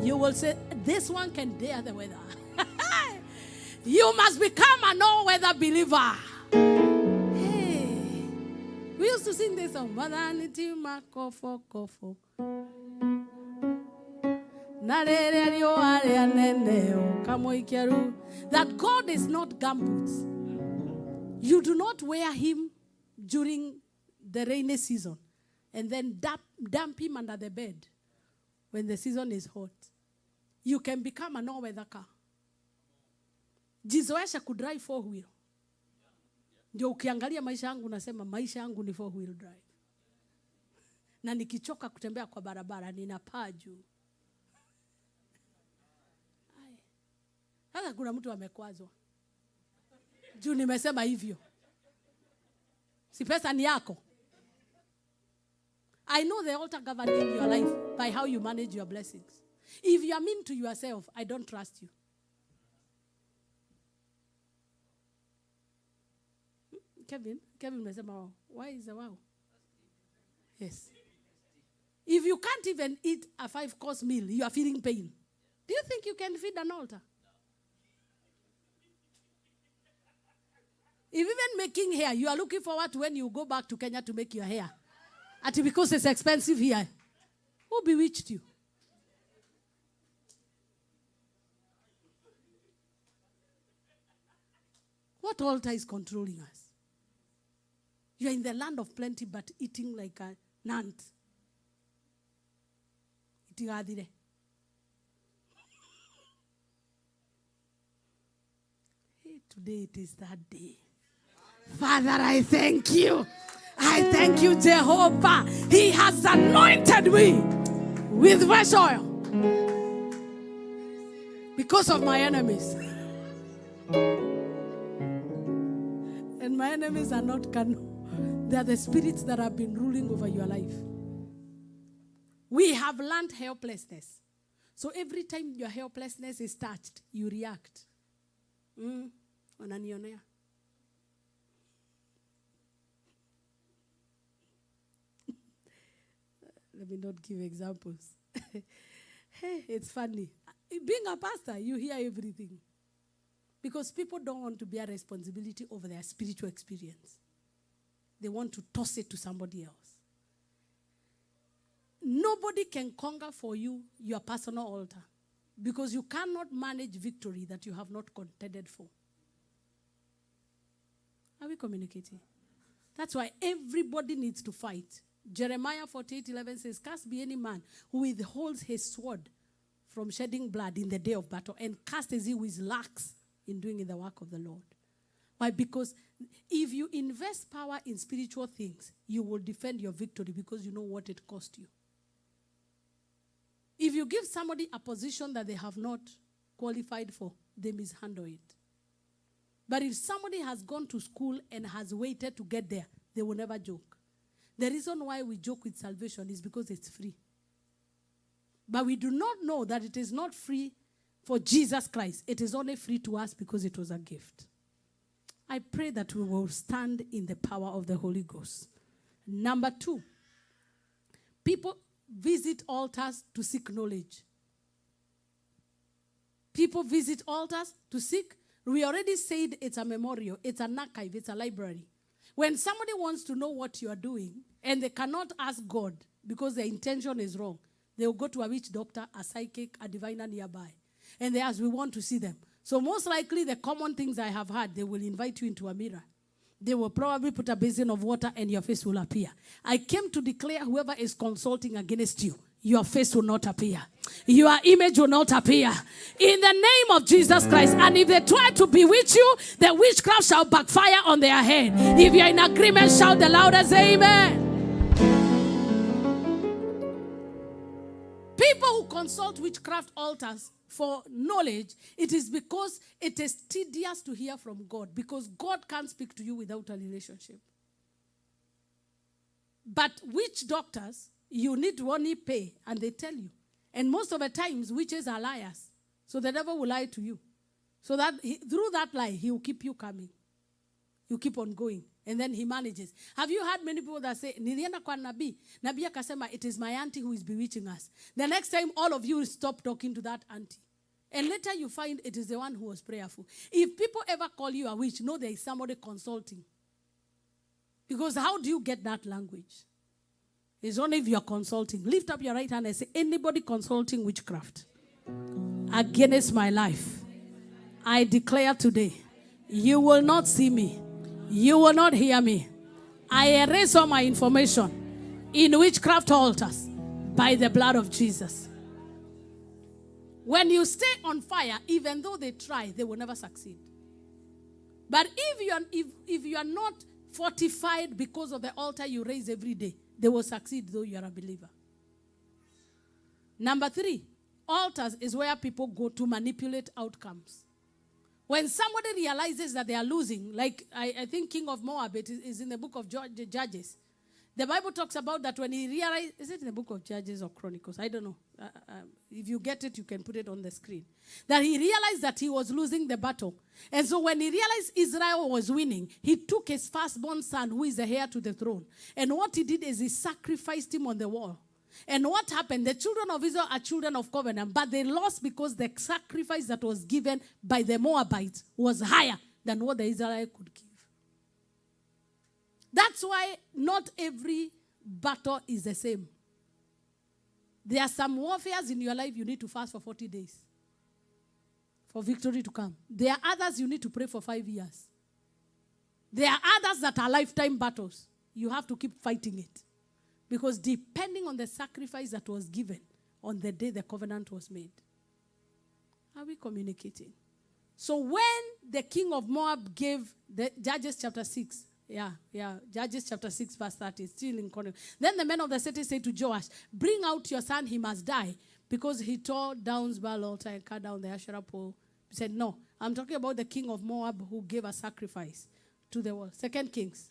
You will say, this one can dare the weather. You must become an all-weather believer. Hey. We used to sing this song. That God is not gumboots. You do not wear him during the rainy season and then dump him under the bed when the season is hot. You can become an all-weather car. Jizoesha kudrive 4-wheel. Ndio ukiangalia maisha yangu unasema maisha yangu ni 4-wheel drive. Na nikichoka kutembea kwa barabara ninapaa juu. Sasa kuna mtu amekwazwa. Juu nimesema hivyo. Si pesa ni yako. I know the altar governing your life by how you manage your blessings. If you are mean to yourself, I don't trust you. Kevin mesema, why is the wow? Yes. If you can't even eat a 5-course meal, you are feeling pain. Do you think you can feed an altar? If even making hair, you are looking forward to when you go back to Kenya to make your hair. Because it's expensive here. Who bewitched you? What altar is controlling us? You are in the land of plenty, but eating like a ant. Today it is that day. Father, I thank you. I thank you, Jehovah. He has anointed me with fresh oil because of my enemies. And my enemies are not carnal. They are the spirits that have been ruling over your life. We have learned helplessness. So every time your helplessness is touched, you react. Unanionea. Let me not give examples. Hey, it's funny. Being a pastor, you hear everything. Because people don't want to bear responsibility over their spiritual experience. They want to toss it to somebody else. Nobody can conquer for you your personal altar. Because you cannot manage victory that you have not contended for. Are we communicating? That's why everybody needs to fight. Jeremiah 48:11 says, "Cast be any man who withholds his sword from shedding blood in the day of battle, and cast is he who is lax in doing the work of the Lord." Why? Because if you invest power in spiritual things, you will defend your victory because you know what it cost you. If you give somebody a position that they have not qualified for, they mishandle it. But if somebody has gone to school and has waited to get there, they will never joke. The reason why we joke with salvation is because it's free. But we do not know that it is not free for Jesus Christ. It is only free to us because it was a gift. I pray that we will stand in the power of the Holy Ghost. Number 2, people visit altars to seek knowledge. People visit altars to seek. We already said it's a memorial, it's an archive, it's a library. When somebody wants to know what you are doing and they cannot ask God because their intention is wrong, they will go to a witch doctor, a psychic, a diviner nearby. And they ask, we want to see them. So most likely the common things I have heard, they will invite you into a mirror. They will probably put a basin of water and your face will appear. I came to declare whoever is consulting against you, your face will not appear. Your image will not appear. In the name of Jesus Christ. And if they try to bewitch you, the witchcraft shall backfire on their head. If you're in agreement, shout the loudest amen. People who consult witchcraft altars for knowledge, it is because it is tedious to hear from God. Because God can't speak to you without a relationship. But witch doctors, you need to only pay and they tell you. And most of the times, witches are liars. So the devil will lie to you. So that through that lie, he will keep you coming. You keep on going. And then he manages. Have you heard many people that say, Nilienda kwa nabii. Nabii akasema, it is my auntie who is bewitching us. The next time, all of you will stop talking to that auntie. And later you find it is the one who was prayerful. If people ever call you a witch, know there is somebody consulting. Because how do you get that language? It's only if you are consulting. Lift up your right hand and say, anybody consulting witchcraft against my life, I declare today, you will not see me. You will not hear me. I erase all my information in witchcraft altars by the blood of Jesus. When you stay on fire, even though they try, they will never succeed. But if you are not fortified because of the altar you raise every day, they will succeed though you are a believer. Number 3, altars is where people go to manipulate outcomes. When somebody realizes that they are losing, like I think King of Moab, it is in the book of Judges. The Bible talks about that when he realized, is it in the book of Judges or Chronicles? I don't know. If you get it, you can put it on the screen. That he realized that he was losing the battle. And so when he realized Israel was winning, he took his firstborn son, who is the heir to the throne. And what he did is he sacrificed him on the wall. And what happened? The children of Israel are children of covenant, but they lost because the sacrifice that was given by the Moabites was higher than what the Israelites could give. That's why not every battle is the same. There are some warfares in your life you need to fast for 40 days for victory to come. There are others you need to pray for 5 years. There are others that are lifetime battles. You have to keep fighting it. Because depending on the sacrifice that was given on the day the covenant was made. Are we communicating? So when the king of Moab gave the Judges chapter 6, Judges chapter 6 verse 30, still in Chronicles. Then the men of the city said to Joash, bring out your son, he must die, because he tore down Baal altar and cut down the Asherah pole. He said, no, I'm talking about the king of Moab who gave a sacrifice to the world. 2 Kings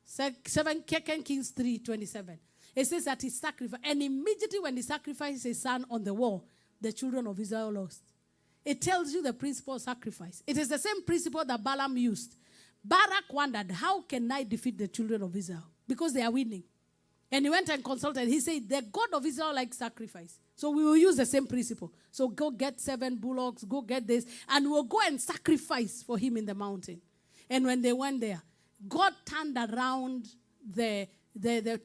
3:27. It says that he sacrificed, and immediately when he sacrificed his son on the wall, the children of Israel lost. It tells you the principle of sacrifice. It is the same principle that Balaam used. Barak wondered, how can I defeat the children of Israel? Because they are winning. And he went and consulted. He said, the God of Israel likes sacrifice. So we will use the same principle. So go get 7 bullocks, go get this, and we'll go and sacrifice for him in the mountain. And when they went there, God turned around the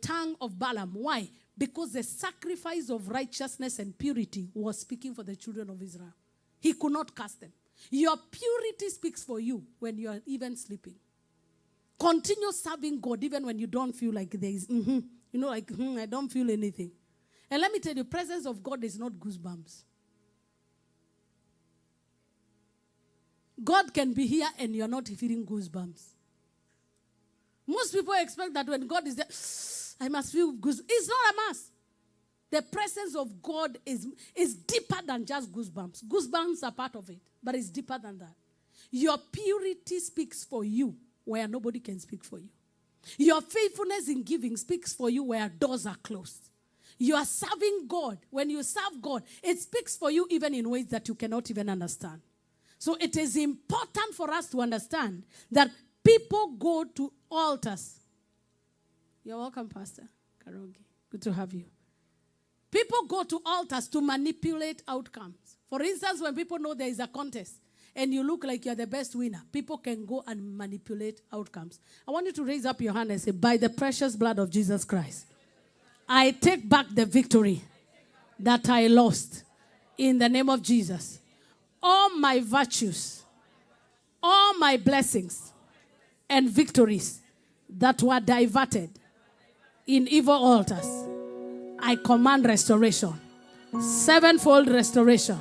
tongue of Balaam. Why? Because the sacrifice of righteousness and purity was speaking for the children of Israel. He could not cast them. Your purity speaks for you when you are even sleeping. Continue serving God even when you don't feel like there is, I don't feel anything. And let me tell you, the presence of God is not goosebumps. God can be here and you're not feeling goosebumps. Most people expect that when God is there, I must feel goosebumps. It's not a must. The presence of God is deeper than just goosebumps. Goosebumps are part of it, but it's deeper than that. Your purity speaks for you where nobody can speak for you. Your faithfulness in giving speaks for you where doors are closed. You are serving God. When you serve God, it speaks for you even in ways that you cannot even understand. So it is important for us to understand that people go to altars. You're welcome, Pastor Karogi. Good to have you. People go to altars to manipulate outcomes. For instance, when people know there is a contest and you look like you're the best winner, people can go and manipulate outcomes. I want you to raise up your hand and say, by the precious blood of Jesus Christ, I take back the victory that I lost in the name of Jesus. All my virtues, all my blessings and victories that were diverted in evil altars, I command restoration. 7-fold restoration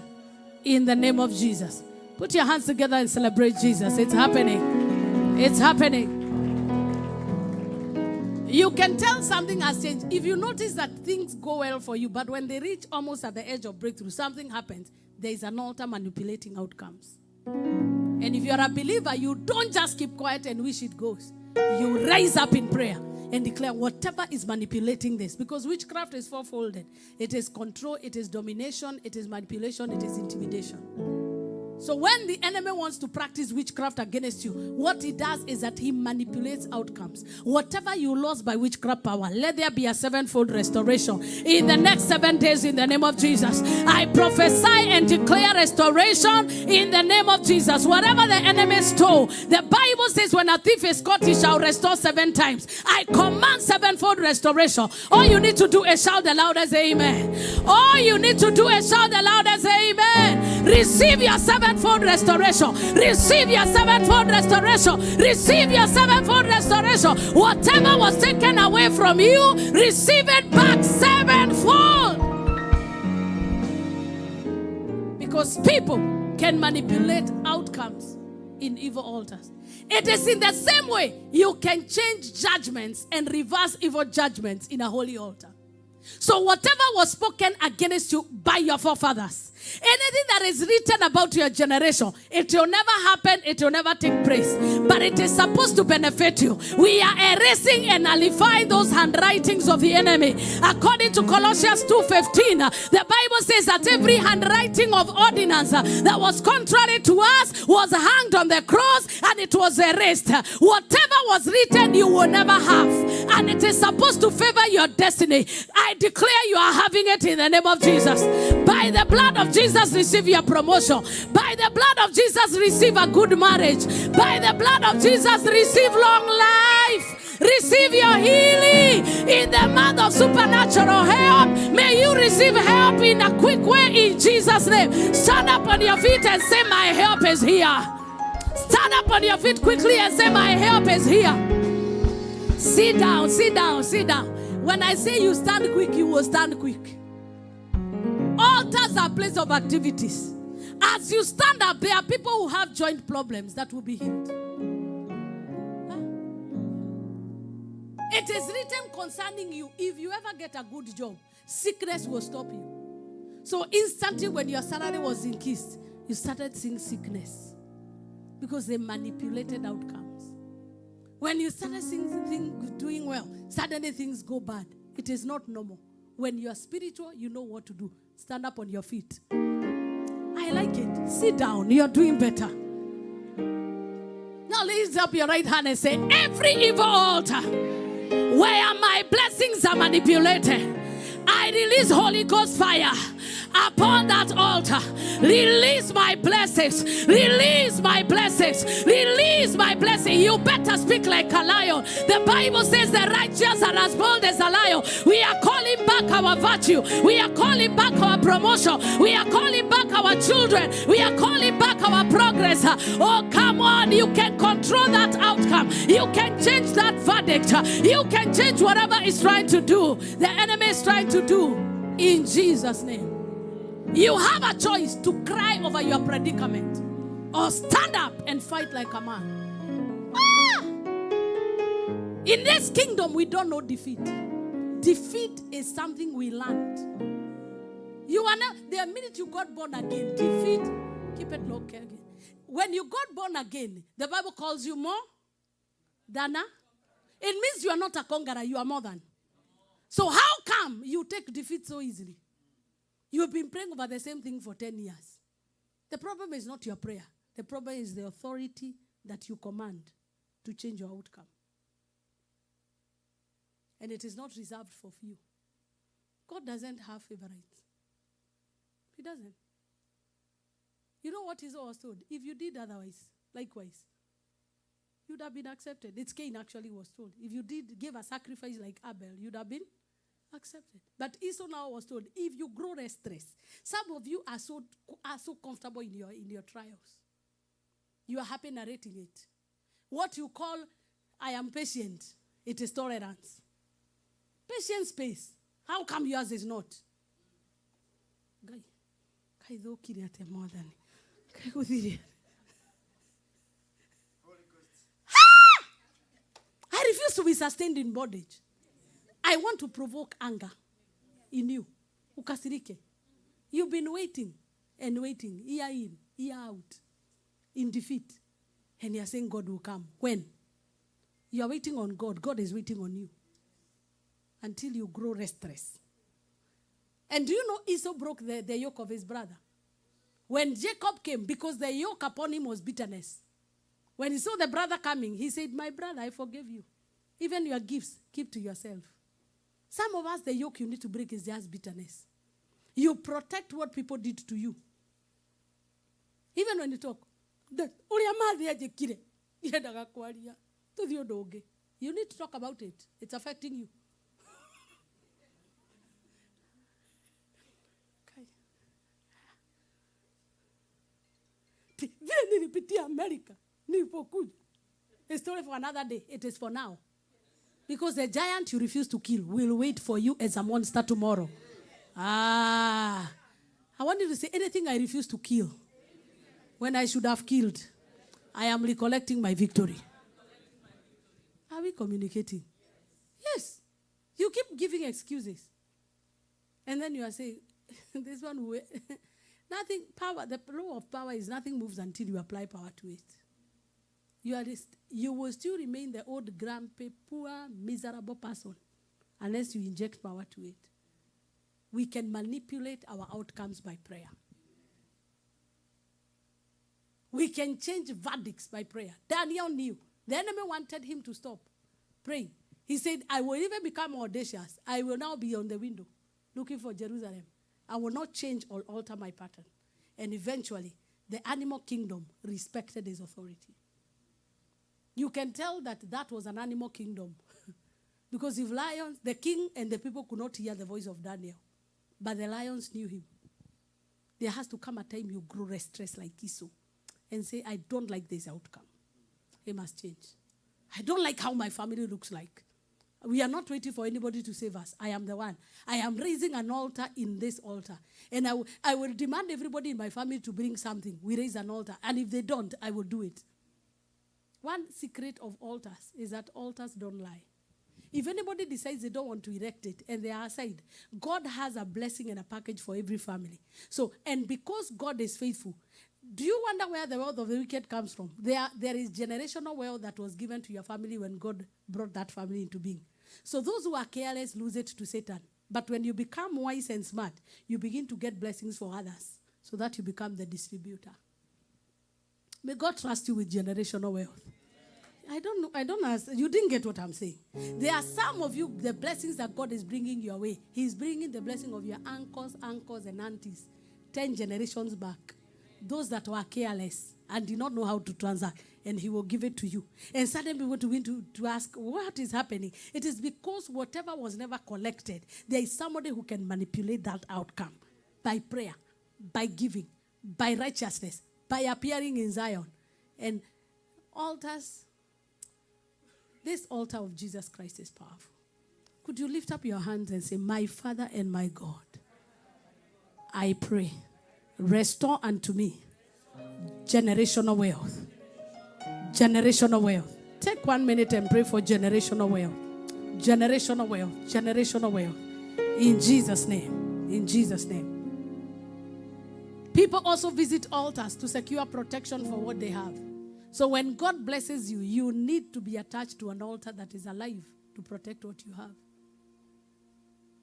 in the name of Jesus. Put your hands together and celebrate Jesus. It's happening. It's happening. You can tell something has changed. If you notice that things go well for you, but when they reach almost at the edge of breakthrough, something happens. There is an altar manipulating outcomes. And if you're a believer, you don't just keep quiet and wish it goes. You rise up in prayer and declare whatever is manipulating this. Because witchcraft is fourfolded. It is control, it is domination, it is manipulation, it is intimidation. So when the enemy wants to practice witchcraft against you, what he does is that he manipulates outcomes. Whatever you lost by witchcraft power, let there be a 7-fold restoration in the next 7 days in the name of Jesus. I prophesy and declare restoration in the name of Jesus. Whatever the enemy stole, the Bible says when a thief is caught, he shall restore 7 times. I command 7-fold restoration. All you need to do is shout the loudest amen. All you need to do is shout the loudest amen. Receive your 7-fold restoration. Receive your 7-fold restoration. Receive your 7-fold restoration. Whatever was taken away from you, receive it back 7-fold. Because people can manipulate outcomes in evil altars. It is in the same way you can change judgments and reverse evil judgments in a holy altar. So whatever was spoken against you by your forefathers, anything that is written about your generation, it will never happen, it will never take place. But it is supposed to benefit you. We are erasing and nullifying those handwritings of the enemy. According to Colossians 2:15, the Bible says that every handwriting of ordinance that was contrary to us was hanged on the cross and it was erased. Whatever was written, you will never have. And it is supposed to favor your destiny. I declare you are having it in the name of Jesus. By the blood of Jesus, receive your promotion. By the blood of Jesus, receive a good marriage. By the blood of Jesus, receive long life. Receive your healing in the month of supernatural help. May you receive help in a quick way in Jesus' name. Stand up on your feet and say, my help is here. Stand up on your feet quickly and say, my help is here. Sit down, sit down, sit down. When I say you stand quick, you will stand quick. Altars are places of activities. As you stand up, there are people who have joint problems that will be healed. It is written concerning you, if you ever get a good job, sickness will stop you. So instantly when your salary was increased, you started seeing sickness. Because they manipulated outcomes. When you started seeing things doing well, suddenly things go bad. It is not normal. When you are spiritual, you know what to do. Stand up on your feet. I like it. Sit down. You are doing better. Now lift up your right hand and say, every evil altar Where my blessings are manipulated, I release Holy Ghost fire upon that altar. Release my blessings. Release my blessings. Release my blessing. You better speak like a lion. The Bible says the righteous are as bold as a lion. We are calling back our virtue. We are calling back our promotion. We are calling back our children. We are calling back our progress. Oh, come on. You can control that outcome. You can change that verdict. You can change whatever is trying to do. The enemy is trying to do. In Jesus' name. You have a choice to cry over your predicament or stand up and fight like a man. In this kingdom, we don't know defeat. Defeat is something we learned. You are not, the minute you got born again, defeat, keep it low. When you got born again, the Bible calls you more than a. It means you are not a conqueror, you are more than. So how come you take defeat so easily? You have been praying over the same thing for 10 years. The problem is not your prayer. The problem is the authority that you command to change your outcome. And it is not reserved for few. God doesn't have favorites. He doesn't. You know what Esau was told? If you did otherwise, likewise, you'd have been accepted. It's Cain actually was told. If you give a sacrifice like Abel, you'd have been accepted. But Esau now was told, if you grow restless, some of you are so comfortable in your trials. You are happy narrating it. What you call, I am patient, it is tolerance. Patience space. How come yours is not? I refuse to be sustained in bondage. I want to provoke anger in you. Ukasirike. You've been waiting and waiting, year in, year out, in defeat. And you're saying God will come. When? You are waiting on God. God is waiting on you. Until you grow restless. And do you know Esau broke the yoke of his brother? When Jacob came, because the yoke upon him was bitterness. When he saw the brother coming, he said, my brother, I forgive you. Even your gifts, keep to yourself. Some of us, the yoke you need to break is just bitterness. You protect what people did to you. Even when you talk, you need to talk about it. It's affecting you. America. A story for another day. It is for now. Because the giant you refuse to kill will wait for you as a monster tomorrow. I want you to say, anything I refuse to kill when I should have killed, I am recollecting my victory. Are we communicating? Yes. You keep giving excuses. And then you are saying, this one will... Nothing, power, the law of power is nothing moves until you apply power to it. You will still remain the old grumpy, poor, miserable person unless you inject power to it. We can manipulate our outcomes by prayer. We can change verdicts by prayer. Daniel knew. The enemy wanted him to stop praying. He said, I will even become audacious. I will now be on the window looking for Jerusalem. I will not change or alter my pattern. And eventually, the animal kingdom respected his authority. You can tell that was an animal kingdom. Because if lions, the king and the people could not hear the voice of Daniel. But the lions knew him. There has to come a time you grow restless like Esau. And say, I don't like this outcome. It must change. I don't like how my family looks like. We are not waiting for anybody to save us. I am the one. I am raising an altar in this altar. And I will demand everybody in my family to bring something. We raise an altar. And if they don't, I will do it. One secret of altars is that altars don't lie. If anybody decides they don't want to erect it and they are aside, God has a blessing and a package for every family. So, and because God is faithful, do you wonder where the wealth of the wicked comes from? There is generational wealth that was given to your family when God brought that family into being. So those who are careless lose it to Satan. But when you become wise and smart, you begin to get blessings for others so that you become the distributor. May God trust you with generational wealth. I I don't know. I don't know. You didn't get what I'm saying. There are some of you, the blessings that God is bringing your way. He's bringing the blessing of your uncles, and aunties 10 generations back. Those that were careless and did not know how to transact. And he will give it to you. And suddenly people begin to ask, what is happening? It is because whatever was never collected, there is somebody who can manipulate that outcome by prayer, by giving, by righteousness, by appearing in Zion. And altars, this altar of Jesus Christ is powerful. Could you lift up your hands and say, my Father and my God, I pray, restore unto me generational wealth. Generational wealth. Take 1 minute and pray for generational wealth. Generational wealth. Generational wealth. In Jesus' name. In Jesus' name. People also visit altars to secure protection for what they have. So when God blesses you, you need to be attached to an altar that is alive to protect what you have.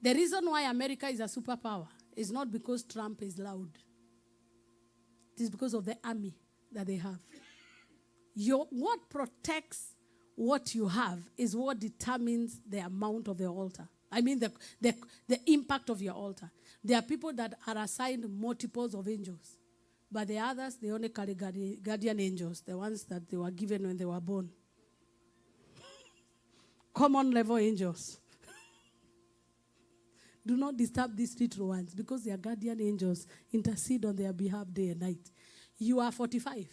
The reason why America is a superpower is not because Trump is loud. It is because of the army that they have. What protects what you have is what determines the amount of the altar. I mean the impact of your altar. There are people that are assigned multiples of angels. But the others, they only carry guardian angels. The ones that they were given when they were born. Common level angels. Do not disturb these little ones because their guardian angels intercede on their behalf day and night. You are 45.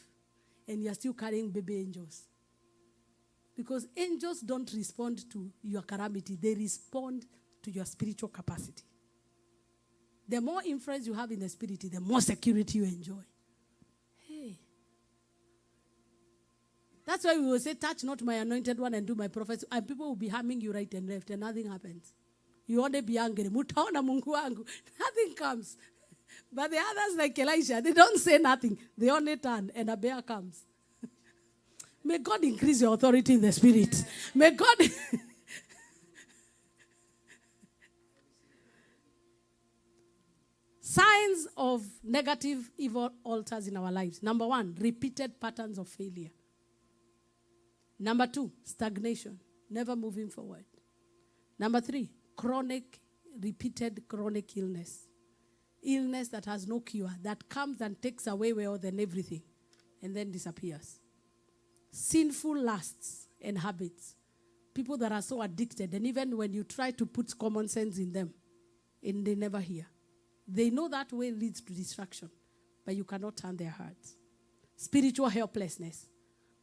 And you are still carrying baby angels. Because angels don't respond to your calamity. They respond to your spiritual capacity. The more influence you have in the spirit, the more security you enjoy. Hey. That's why we will say, touch not my anointed one and do my prophecy. And people will be harming you right and left and nothing happens. You want to be angry. Nothing comes. But the others like Elisha, they don't say nothing. They only turn and a bear comes. May God increase your authority in the spirit. May God... Signs of negative evil altars in our lives. Number 1, repeated patterns of failure. Number 2, stagnation, never moving forward. Number 3, repeated chronic illness. Illness that has no cure, that comes and takes away wealth and everything, and then disappears. Sinful lusts and habits. People that are so addicted, and even when you try to put common sense in them, and they never hear. They know that way leads to destruction, but you cannot turn their hearts. Spiritual helplessness,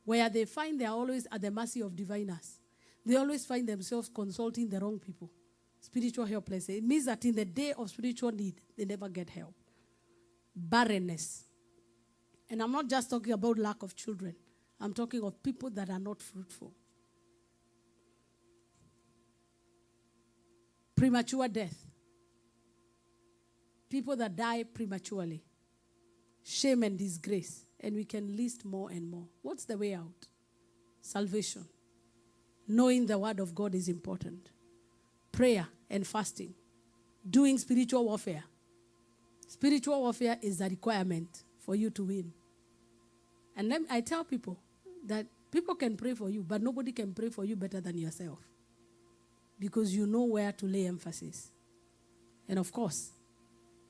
where they find they are always at the mercy of diviners. They always find themselves consulting the wrong people. Spiritual helplessness. It means that in the day of spiritual need, they never get help. Barrenness. And I'm not just talking about lack of children. I'm talking of people that are not fruitful. Premature death. People that die prematurely. Shame and disgrace. And we can list more and more. What's the way out? Salvation. Knowing the word of God is important. Prayer and fasting. Doing spiritual warfare. Spiritual warfare is a requirement for you to win. And then I tell people that people can pray for you, but nobody can pray for you better than yourself. Because you know where to lay emphasis. And of course,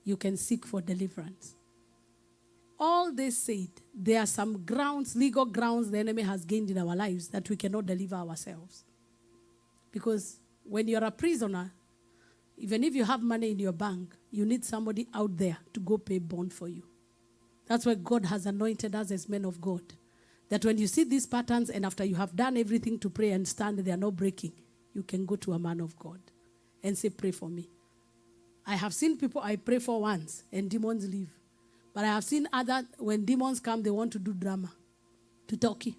you can seek for deliverance. All this said, there are some grounds, legal grounds the enemy has gained in our lives that we cannot deliver ourselves. Because when you're a prisoner, even if you have money in your bank, you need somebody out there to go pay bond for you. That's why God has anointed us as men of God. That when you see these patterns and after you have done everything to pray and stand, they are not breaking, you can go to a man of God and say, pray for me. I have seen people I pray for once and demons leave. But I have seen other, when demons come, they want to do drama. To Turkey.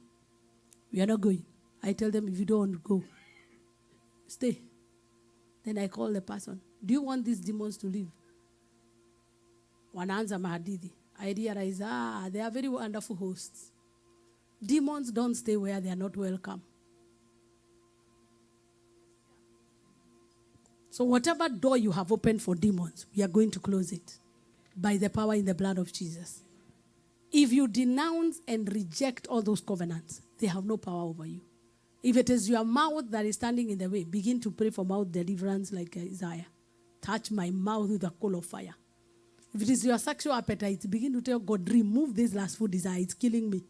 We are not going. I tell them, if you don't want to go, stay. Then I call the person. Do you want these demons to leave? Wanaanza mahadithi. I realize, they are very wonderful hosts. Demons don't stay where they are not welcome. So whatever door you have opened for demons, we are going to close it by the power in the blood of Jesus. If you denounce and reject all those covenants, they have no power over you. If it is your mouth that is standing in the way, begin to pray for mouth deliverance like Isaiah. Touch my mouth with a coal of fire. If it is your sexual appetite, begin to tell God, remove this lustful desire. It's killing me.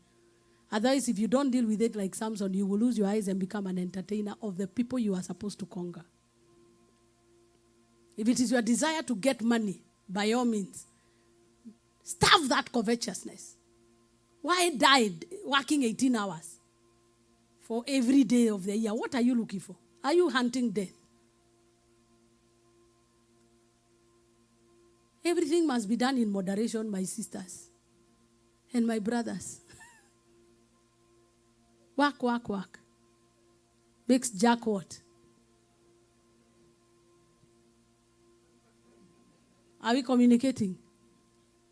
Otherwise, if you don't deal with it like Samson, you will lose your eyes and become an entertainer of the people you are supposed to conquer. If it is your desire to get money, by all means, starve that covetousness. Why died working 18 hours for every day of the year? What are you looking for? Are you hunting death? Everything must be done in moderation, my sisters and my brothers. Work. Makes Jack what? Are we communicating?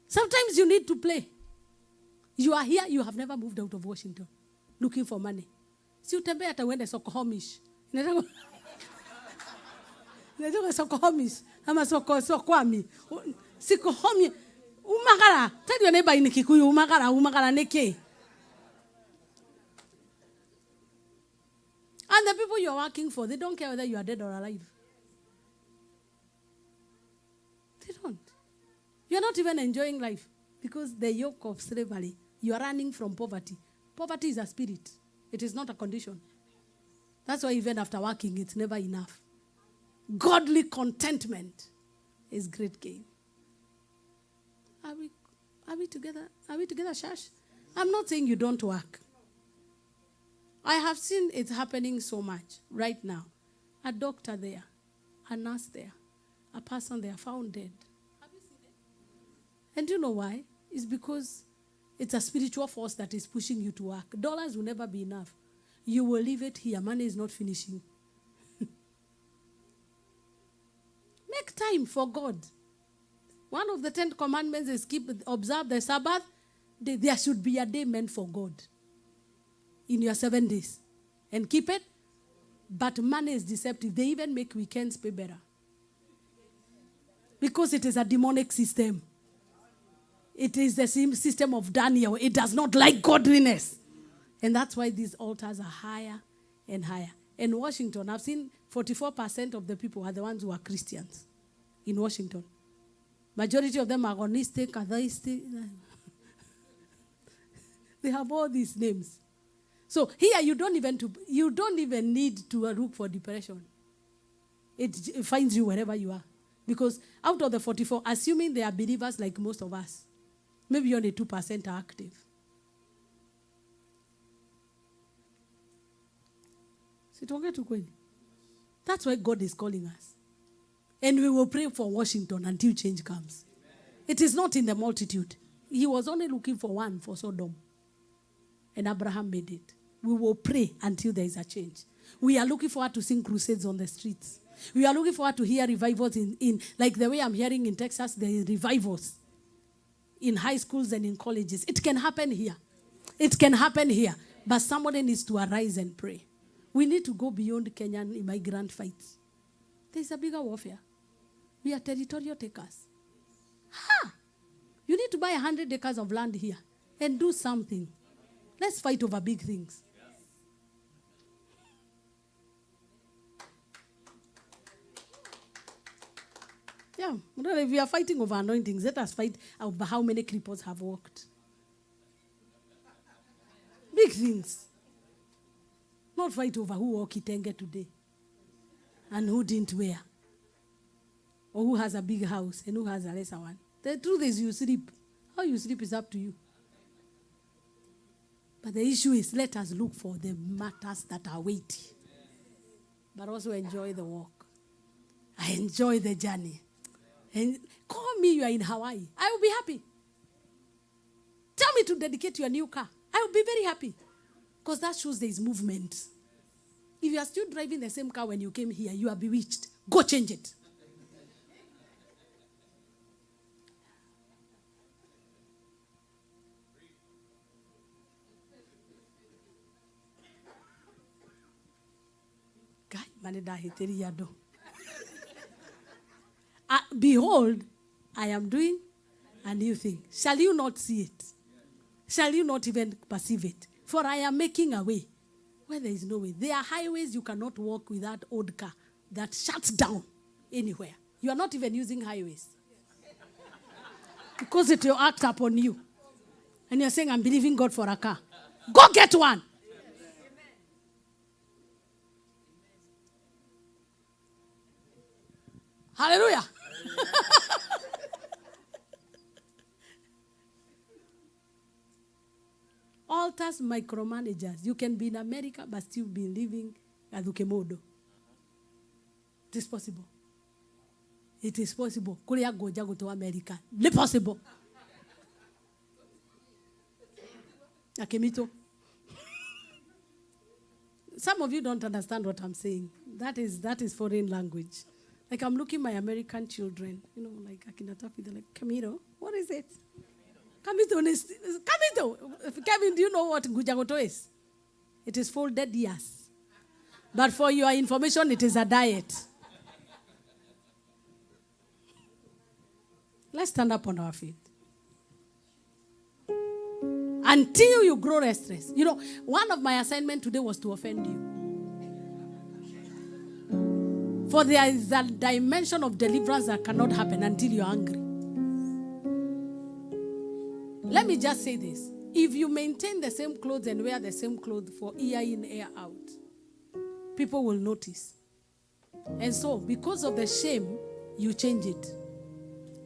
Sometimes you need to play. You are here, you have never moved out of Washington looking for money. Si utembea hata uende soko homish. Unajua soko homish ama soko ami. Siko homi umagara. Tell your neighbor in Kikuyu umagara neke. And the people you are working for, they don't care whether you are dead or alive. They don't. You are not even enjoying life because the yoke of slavery, you are running from poverty. Poverty is a spirit. It is not a condition. That's why even after working, it's never enough. Godly contentment is great gain. Are we together? Are we together, Shash? I'm not saying you don't work. I have seen it happening so much right now. A doctor there, a nurse there, a person there found dead. Have you seen it? And do you know why? It's because it's a spiritual force that is pushing you to work. Dollars will never be enough. You will leave it here. Money is not finishing. Make time for God. One of the 10 commandments is observe the Sabbath. There should be a day meant for God in your 7 days. And keep it. But money is deceptive. They even make weekends pay better. Because it is a demonic system. It is the same system of Daniel. It does not like godliness. And that's why these altars are higher and higher. In Washington, I've seen 44% of the people are the ones who are Christians in Washington. Majority of them are agnostic, atheistic. They have all these names. So here you don't even need to look for depression. It finds you wherever you are. Because out of the 44, assuming they are believers like most of us, maybe only 2% are active. That's why God is calling us. And we will pray for Washington until change comes. It is not in the multitude. He was only looking for one for Sodom. And Abraham made it. We will pray until there is a change. We are looking forward to sing crusades on the streets. We are looking forward to hear revivals in like the way I'm hearing in Texas, there is revivals in high schools and in colleges. It can happen here. It can happen here. But somebody needs to arise and pray. We need to go beyond Kenyan immigrant fights. There's a bigger warfare. We are territorial takers. You need to buy 100 acres of land here and do something. Let's fight over big things. Yeah, if we are fighting over anointings, let us fight over how many cripples have walked. Big things. Not fight over who wore kitenge today and who didn't wear. Or who has a big house and who has a lesser one. The truth is you sleep. How you sleep is up to you. But the issue is let us look for the matters that are weighty. But also enjoy the walk. I enjoy the journey. And call me, you are in Hawaii. I will be happy. Tell me to dedicate your new car. I will be very happy. Because that shows there is movement. If you are still driving the same car when you came here, you are bewitched. Go change it. Behold, I am doing a new thing. Shall you not see it? Shall you not even perceive it? For I am making a way Where there is no way. There are highways you cannot walk with that old car that shuts down anywhere. You are not even using highways. Because it will act upon you. And you're saying, I'm believing God for a car. Go get one. Hallelujah. Altars, micromanagers. You can be in America but still be living at Ukemodo. It is possible. It is possible. Korea go to America. It's possible. Akemito. Some of you don't understand what I'm saying. That is foreign language. Like I'm looking at my American children, like Akinatafi, they're like, Camito, what is it? Camito. Kevin, do you know what Gujagoto is? It is folded ears. But for your information, it is a diet. Let's stand up on our feet. Until you grow restless. One of my assignments today was to offend you. For there is a dimension of deliverance that cannot happen until you're angry. Let me just say this. If you maintain the same clothes and wear the same clothes for year in, year out, people will notice. And so, because of the shame, you change it.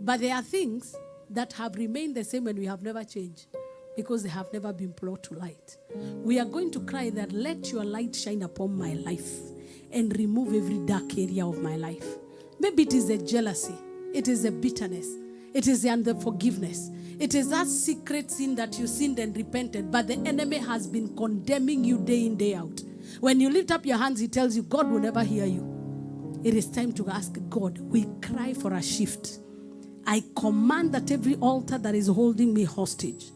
But there are things that have remained the same and we have never changed because they have never been brought to light. We are going to cry that let your light shine upon my life and remove every dark area of my life. Maybe it is the jealousy. It is the bitterness. It is the unforgiveness. It is that secret sin that you sinned and repented, but the enemy has been condemning you day in, day out. When you lift up your hands, he tells you, God will never hear you. It is time to ask God. We cry for a shift. I command that every altar that is holding me hostage,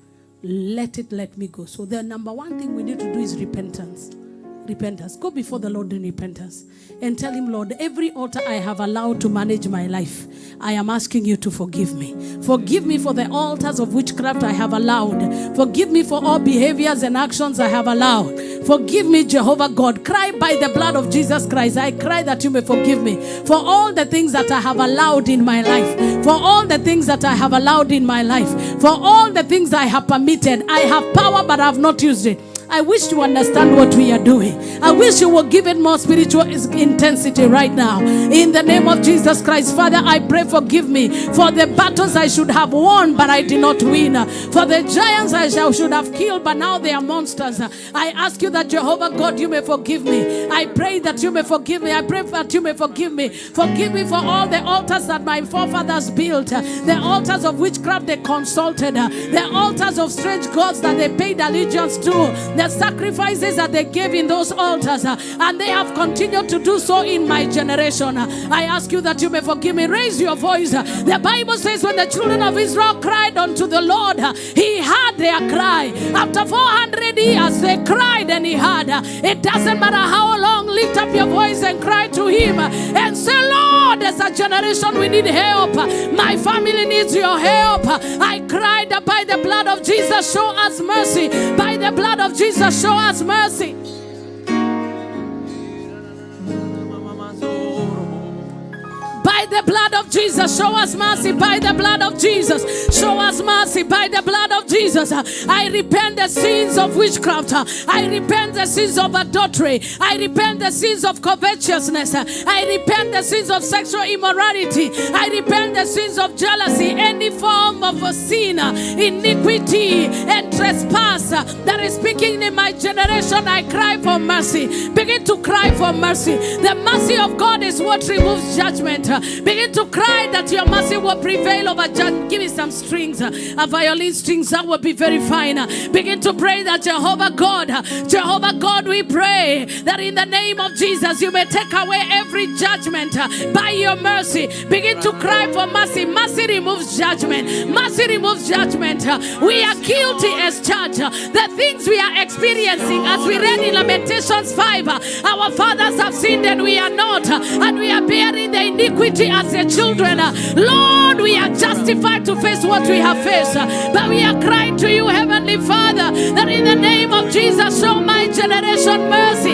let me go. So the number one thing we need to do is repentance. Repentance. Go before the Lord in repentance and tell him, Lord, every altar I have allowed to manage my life, I am asking you to forgive me. Forgive me for the altars of witchcraft I have allowed. Forgive me for all behaviors and actions I have allowed. Forgive me, Jehovah God. Cry by the blood of Jesus Christ. I cry that you may forgive me for all the things that I have allowed in my life. For all the things that I have allowed in my life. For all the things I have permitted. I have power but I have not used it. I wish you understand what we are doing. I wish you will give it more spiritual intensity right now. In the name of Jesus Christ, Father, I pray forgive me for the battles I should have won, but I did not win. For the giants I should have killed, but now they are monsters. I ask you that Jehovah God, you may forgive me. I pray that you may forgive me. I pray that you may forgive me. Forgive me for all the altars that my forefathers built. The altars of witchcraft they consulted. The altars of strange gods that they paid allegiance to. The sacrifices that they gave in those altars, and they have continued to do so in my generation. I ask you that you may forgive me. Raise your voice. The Bible says when the children of Israel cried unto the Lord, he heard their cry. After 400 years, they cried and he heard. It doesn't matter how long, lift up your voice and cry to him and say, Lord, as a generation we need help. My family needs your help. I cried by the blood of Jesus, show us mercy. By the blood of Jesus, show us mercy. By the blood of Jesus, show us mercy. By the blood of Jesus, show us mercy. By the blood of Jesus, I repent the sins of witchcraft. I repent the sins of adultery. I repent the sins of covetousness. I repent the sins of sexual immorality. I repent the sins of jealousy. Any form of sin, iniquity, and trespass that is speaking in my generation, I cry for mercy. Begin to cry for mercy. The mercy of God is what removes judgment. Begin to cry that your mercy will prevail over judgment. Give me some strings, violin strings, that will be very fine. Begin to pray that Jehovah God, we pray that in the name of Jesus, you may take away every judgment by your mercy. Begin to cry for mercy. Mercy removes judgment. Mercy removes judgment. We are guilty as charged. The things we are experiencing, as we read in Lamentations 5, our fathers have sinned and we are not, and we are bearing the iniquity as their children. Lord, we are justified to face what we have faced, but we are crying to you, Heavenly Father, that in the name of Jesus, show my generation mercy.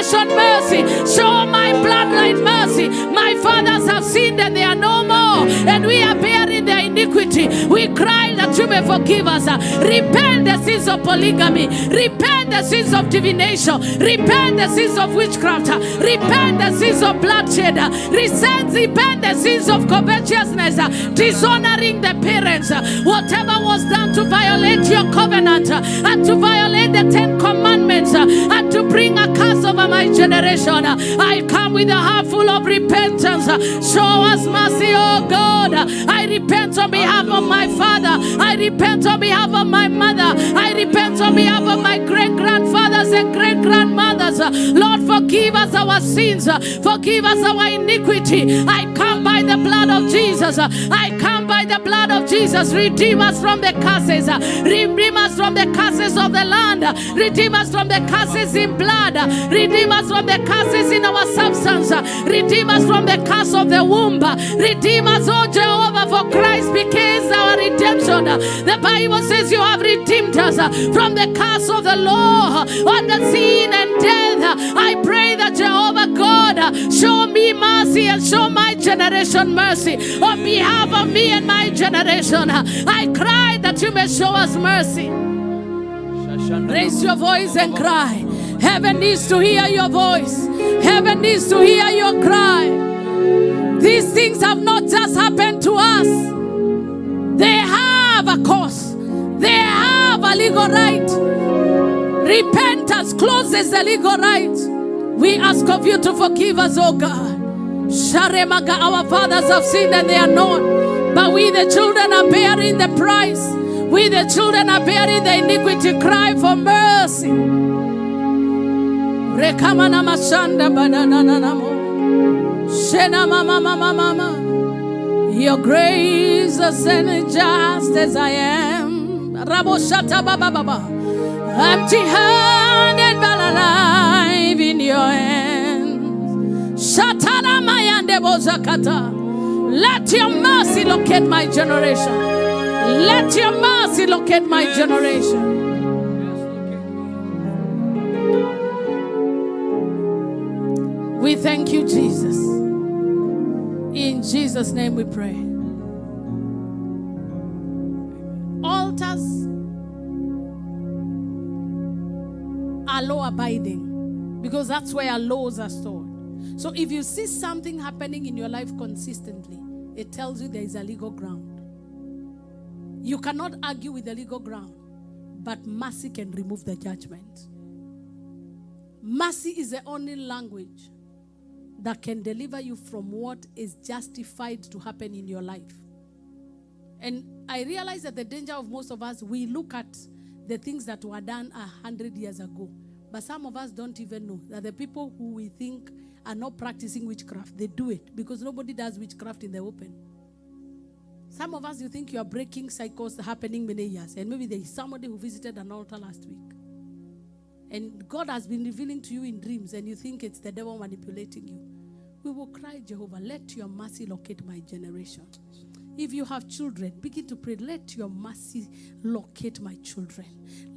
generation mercy. Show my bloodline mercy. My fathers have sinned and they are no more, and we are bearing their iniquity. We cry that you may forgive us. Repent the sins of polygamy. Repent the sins of divination. Repent the sins of witchcraft. Repent the sins of bloodshed. Repent the sins of covetousness. Dishonoring the parents. Whatever was done to violate your covenant and to violate the 10 commandments and to bring a curse over my generation, I come with a heart full of repentance. Show us mercy, oh God. I repent on behalf of my father. I repent on behalf of my mother. I repent on behalf of my great-grandfathers and great-grandmothers. Lord, forgive us our sins. Forgive us our iniquity. I come by the blood of Jesus. I come by the blood of Jesus. Redeem us from the curses. Redeem us from the curses of the land. Redeem us from the curses in blood. Redeem us from the curses in our substance. Redeem us from the curse of the womb. Redeem us, oh Jehovah, for Christ became our redemption. The Bible says you have redeemed us from the curse of the law, on the sin and death. I pray that Jehovah God, show me mercy and show my generation mercy on behalf of me and my generation. I cry that you may show us mercy. Raise your voice and cry. Heaven needs to hear your voice. Heaven needs to hear your cry. These things have not just happened to us. They have a cause. They have a legal right. Repentance closes the legal right. We ask of you to forgive us, oh God. Sharemaga, our fathers have sinned and they are known, but we the children are bearing the price. We the children are bearing the iniquity. Cry for mercy. Rekamana mashanda bananamo. Shena mama mama mama. Your grace has sent me just as I am. Raboshata baba baba. Empty-handed but alive in your hands. Shatana mayande bozakata. Let your mercy locate my generation. Let your mercy locate my generation. We thank you, Jesus. In Jesus' name we pray. Altars are law abiding because that's where our laws are stored. So if you see something happening in your life consistently, it tells you there is a legal ground. You cannot argue with the legal ground, but mercy can remove the judgment. Mercy is the only language that can deliver you from what is justified to happen in your life. And I realize that the danger of most of us, we look at the things that were done 100 years ago. But some of us don't even know that the people who we think are not practicing witchcraft, they do it because nobody does witchcraft in the open. Some of us, you think you are breaking cycles happening many years. And maybe there is somebody who visited an altar last week. And God has been revealing to you in dreams and you think it's the devil manipulating you. We will cry, Jehovah, let your mercy locate my generation. If you have children, begin to pray, let your mercy locate my children.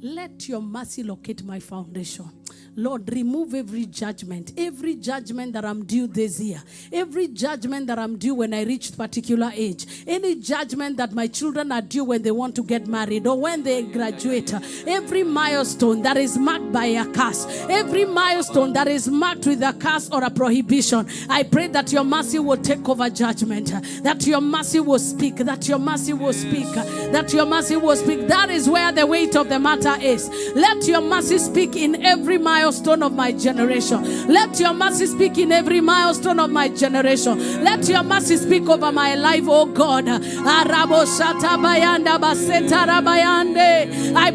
Let your mercy locate my foundation. Lord, remove every judgment that I'm due this year, every judgment that I'm due when I reach particular age, any judgment that my children are due when they want to get married or when they graduate, every milestone that is marked by a curse, every milestone that is marked with a curse or a prohibition, I pray that your mercy will take over judgment, that your mercy will speak, that your mercy will speak, that your mercy will speak. That is where the weight of the matter is. Let your mercy speak in every milestone of my generation. Let your mercy speak in every milestone of my generation. Let your mercy speak over my life, oh God. I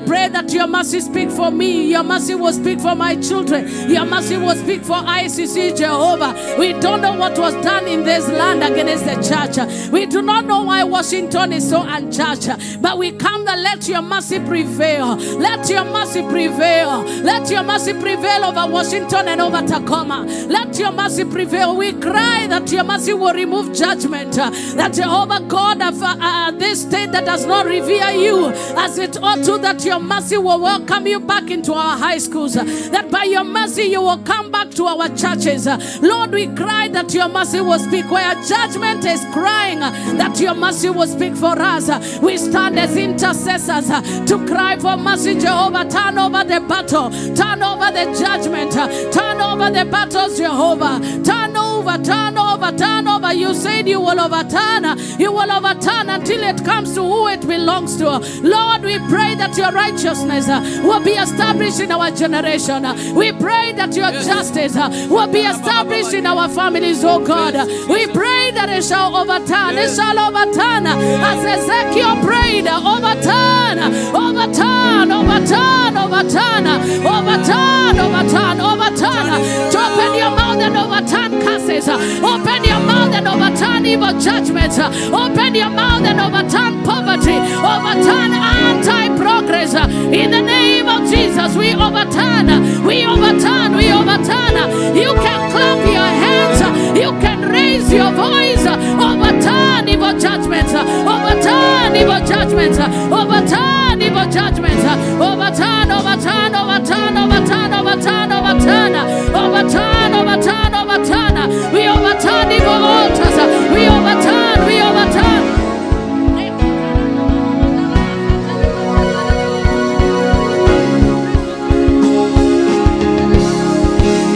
pray that your mercy speak for me. Your mercy will speak for my children. Your mercy will speak for ICC, Jehovah. We don't know what was done in this land against the church. We do not know why Washington is so unjust. But we come to let your mercy prevail. Let your mercy prevail. Let your mercy prevail prevail over Washington and over Tacoma. Let your mercy prevail. We cry that your mercy will remove judgment. That Jehovah God of this state that does not revere you as it ought to, that your mercy will welcome you back into our high schools. That by your mercy you will come back to our churches. Lord, we cry that your mercy will speak. Where judgment is crying, that your mercy will speak for us. We stand as intercessors to cry for mercy, Jehovah. Turn over the battle. Turn over the judgment. Turn over the battles, Jehovah. Turn over, turn over, turn over. You said you will overturn. You will overturn until it comes to who it belongs to. Lord, we pray that your righteousness will be established in our generation. We pray that your justice will be established in our families, oh God. We pray that it shall overturn. It shall overturn. As Ezekiel prayed, overturn, overturn, overturn, overturn, overturn, overturn, overturn. To open your mouth and overturn curses. Open your mouth and overturn evil judgments. Open your mouth and overturn poverty. Overturn anti-progress. In the name of Jesus, we overturn. We overturn. We overturn. You can clap your hands. You can raise your voice. Overturn evil judgments. Overturn evil judgments. Overturn evil judgments. Overturn, overturn, overturn, overturn, overturn, overturn, overturn, overturn, overturn. We overturn evil altars. We overturn, we overturn.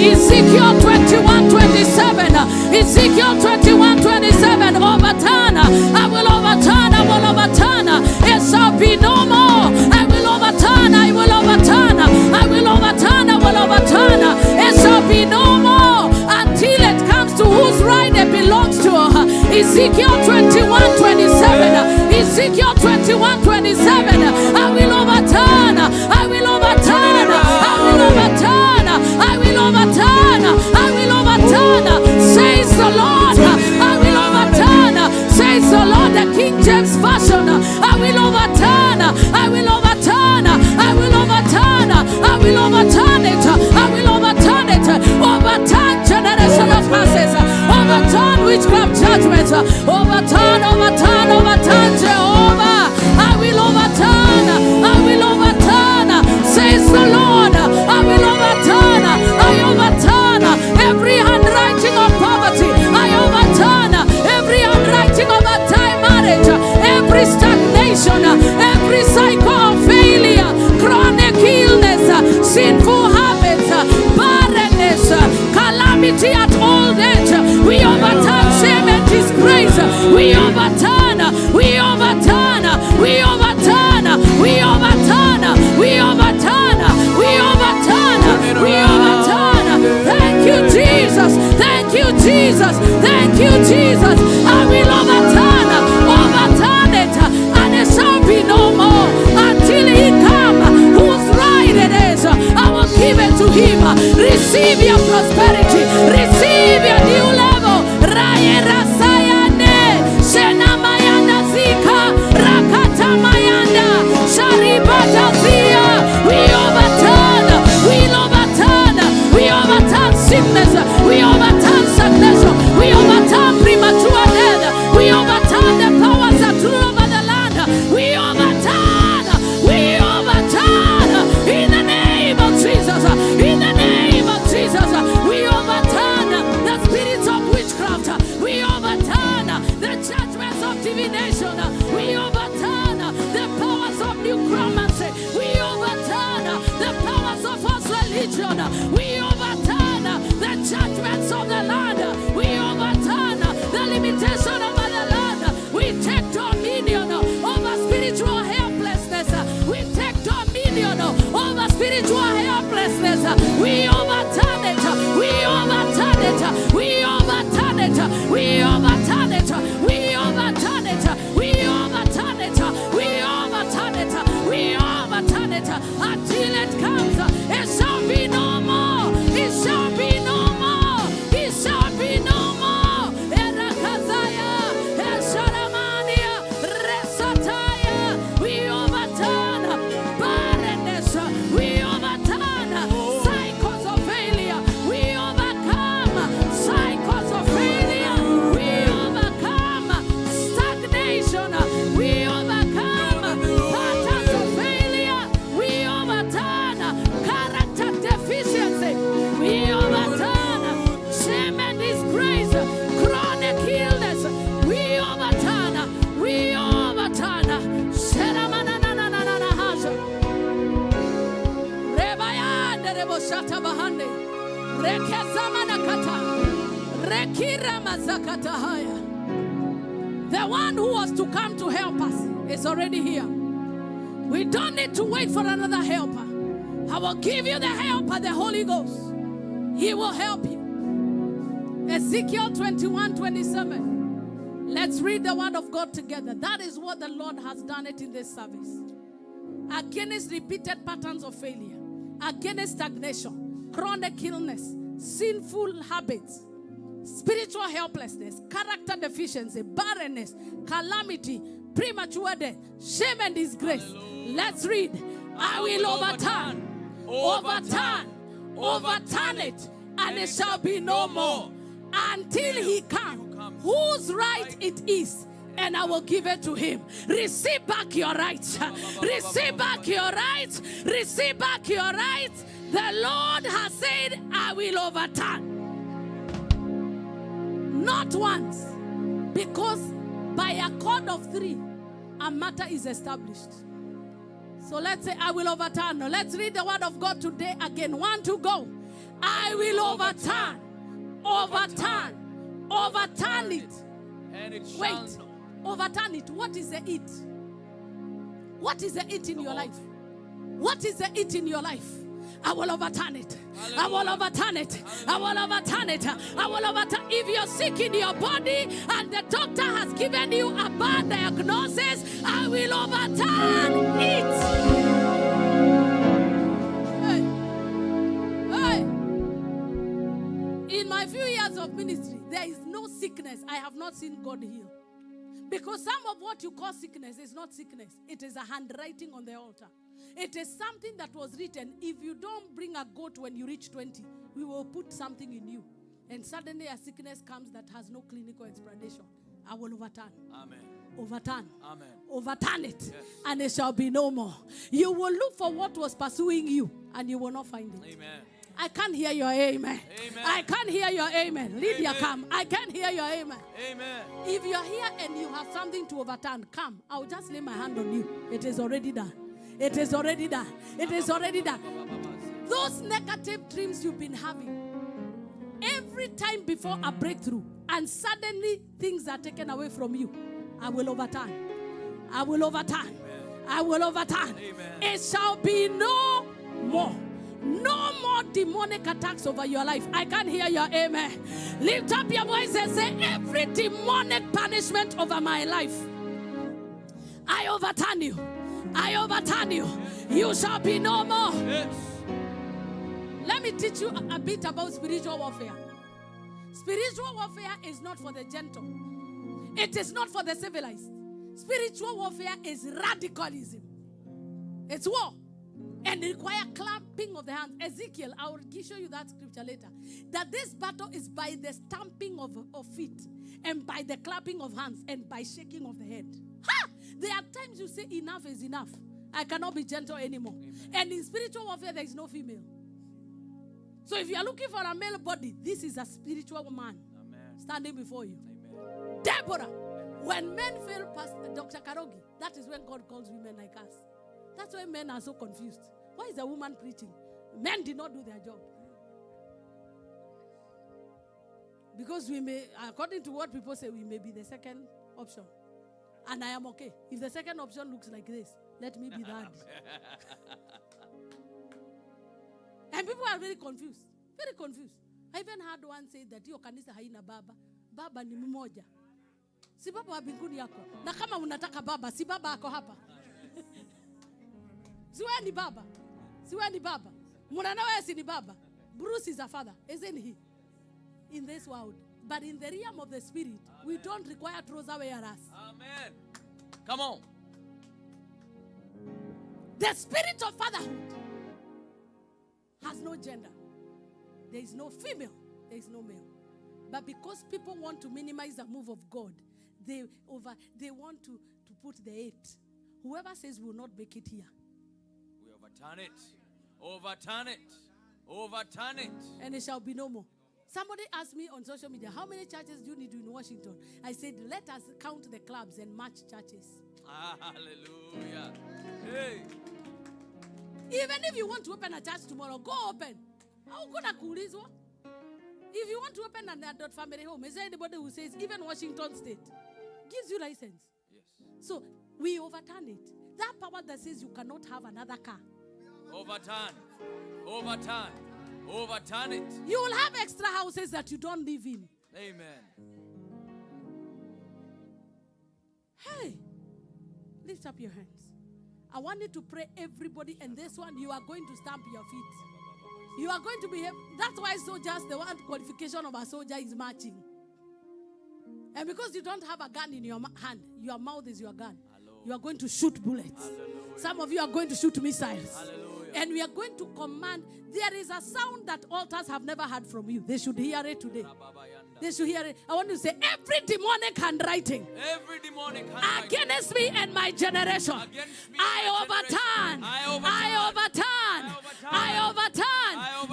Ezekiel 21:27. Ezekiel 21:27. Overturn. I will overturn. I will overturn. It shall be no more. I will overturn. I will overturn. I will overturn. I will overturn. It shall be no more until it comes to whose right it belongs to. Ezekiel 21:27. Ezekiel 21:27. I will overturn. I will overturn. I will overturn. I will overturn. I will overturn. Says the Lord. I will overturn. Says the Lord. The King James Version. I will overturn. I will overturn. I will overturn. I will overturn it. I will overturn it. Overturn generational curses. Overturn witchcraft judgments. Overturn, overturn, overturn Jehovah. I will overturn. I will overturn. Says the Lord. I will overturn. I overturn every handwriting of poverty. I overturn every handwriting of anti-marriage, every stagnation, every cycle of failure, chronic illness, sinful habits, barrenness, calamity at old age. We overturn shame and disgrace. We overturn. We overturn. We overturn. We overturn. We overturn. We overturn. We overturn. Thank you, Jesus. Thank you, Jesus. Thank you, Jesus. I will overturn. Overturn it. And it shall be no more until he come. Whose right it is, I will give it to him. Receive your prosperity. Receive your new level. Raya Rasayane. Shena Mayanda Zika. Rakata Mayanda. Sharibata Zia. We overturn. We overturn. We overturn sickness. We overturn stagnation. We overturn premature death. We overturn the powers that rule over the land. We overturn. We overturn. In the name of Jesus. In the name of Jesus. We overturn the spirits of witchcraft. We overturn the judgments of divination. We overturn the powers of necromancy. We overturn the powers of false religion. We overturn the judgments of the land. We overturn the limitation over the land. We take dominion over spiritual helplessness. We take dominion over spiritual helplessness. We overturn it. We overturn it. We overturn it. We overturn it. We overturn it. We overturn it. We overturn it. We overturn it until it comes. It shall be no more. It shall be no more. It shall be no more. Erakazaya, Esharamania, Resataya. We overturn barrenness. We overturn cycles Manderebo shata bahande. Rekezama nakata. Rekira mazakata haya. The one who was to come to help us is already here. We don't need to wait for another helper. I will give you the helper, the Holy Ghost. He will help you. Ezekiel 21:27. Let's read the word of God together. That is what the Lord has done it in this service. Against repeated patterns of failure, against stagnation, chronic illness, sinful habits, spiritual helplessness, character deficiency, barrenness, calamity, premature death, shame and disgrace. Hallelujah. Let's read. I will overturn it, and it shall be no more until he comes, whose right it is, and I will give it to him. Receive back your rights. Receive back your rights. Receive back your rights. The Lord has said, I will overturn. Not once, because by a cord of 3, a matter is established. So let's say, I will overturn. Now let's read the word of God today again. 1, 2, go. I will overturn it. And it shall Wait, overturn it. What is the it? What is the it in your life? What is the it in your life? I will overturn it. I will overturn it. I will overturn it. I will overturn. If you're sick in your body and the doctor has given you a bad diagnosis, I will overturn it. Hey. In my few years of ministry, there is no sickness I have not seen God heal. Because some of what you call sickness is not sickness. It is a handwriting on the altar. It is something that was written. If you don't bring a goat when you reach 20, we will put something in you. And suddenly a sickness comes that has no clinical explanation. I will overturn. Amen. Overturn. Amen. Overturn it. Yes. And it shall be no more. You will look for what was pursuing you and you will not find it. Amen. I can't hear your amen. Amen. I can't hear your amen. Lydia, Amen. come. I can't hear your amen. Amen. If you're here and you have something to overturn, come. I'll just lay my hand on you. It is already done. It is already done. It is already done. Those negative dreams you've been having, every time before a breakthrough, and suddenly things are taken away from you, I will overturn. I will overturn. I will overturn. Amen. It shall be no more. No more demonic attacks over your life. I can't hear your amen. Lift up your voice and say, every demonic punishment over my life, I overturn you. I overturn you. You shall be no more. Yes. Let me teach you a bit about spiritual warfare. Spiritual warfare is not for the gentle. It is not for the civilized. Spiritual warfare is radicalism. It's war. And require clapping of the hands. Ezekiel, I will show you that scripture later. That this battle is by the stamping of feet, and by the clapping of hands, and by shaking of the head. Ha! There are times you say enough is enough. I cannot be gentle anymore. Amen. And in spiritual warfare, there is no female. So if you are looking for a male body, this is a spiritual man. Amen. Standing before you. Amen. Deborah, when men fail past Dr. Karogi, that is when God calls women like us. That's why men are so confused. Why is a woman preaching? Men did not do their job. Because we may, according to what people say, we may be the second option. And I am okay. If the second option looks like this, let me be that. And people are very confused. Very confused. I even heard one say that hiyo kanisa haina baba. Baba ni mmoja. Si baba wa mbinguni yako. Na kama unataka baba, si baba ako hapa. Siwe ni baba. Siwe ni baba. Munanawe si ni baba. Bruce is a father, isn't he? In this world. But in the realm of the spirit, amen, we don't require trouser wearers. Amen. Come on. The spirit of fatherhood has no gender. There is no female. There is no male. But because people want to minimize the move of God, they want to put the 8. Whoever says will not make it here. We overturn it. Overturn it. Overturn it. And it shall be no more. Somebody asked me on social media, how many churches do you need in Washington? I said, let us count the clubs and match churches. Hallelujah. Hey. Even if you want to open a church tomorrow, go open. How could I cool this one? If you want to open an adult family home, is there anybody who says even Washington State gives you license? Yes. So we overturn it. That power that says you cannot have another car. Overturn. Overturn. Overturn it. You will have extra houses that you don't live in. Amen. Hey, lift up your hands. I want you to pray, everybody, and this one you are going to stamp your feet. You are going to behave. That's why soldiers, the one qualification of a soldier is marching. And because you don't have a gun in your hand, your mouth is your gun. Hello. You are going to shoot bullets. Hallelujah. Some of you are going to shoot missiles. Hallelujah. And we are going to command. There is a sound that altars have never heard from you. They should hear it today. They should hear it. I want to say every demonic handwriting against me and my generation, I overturn.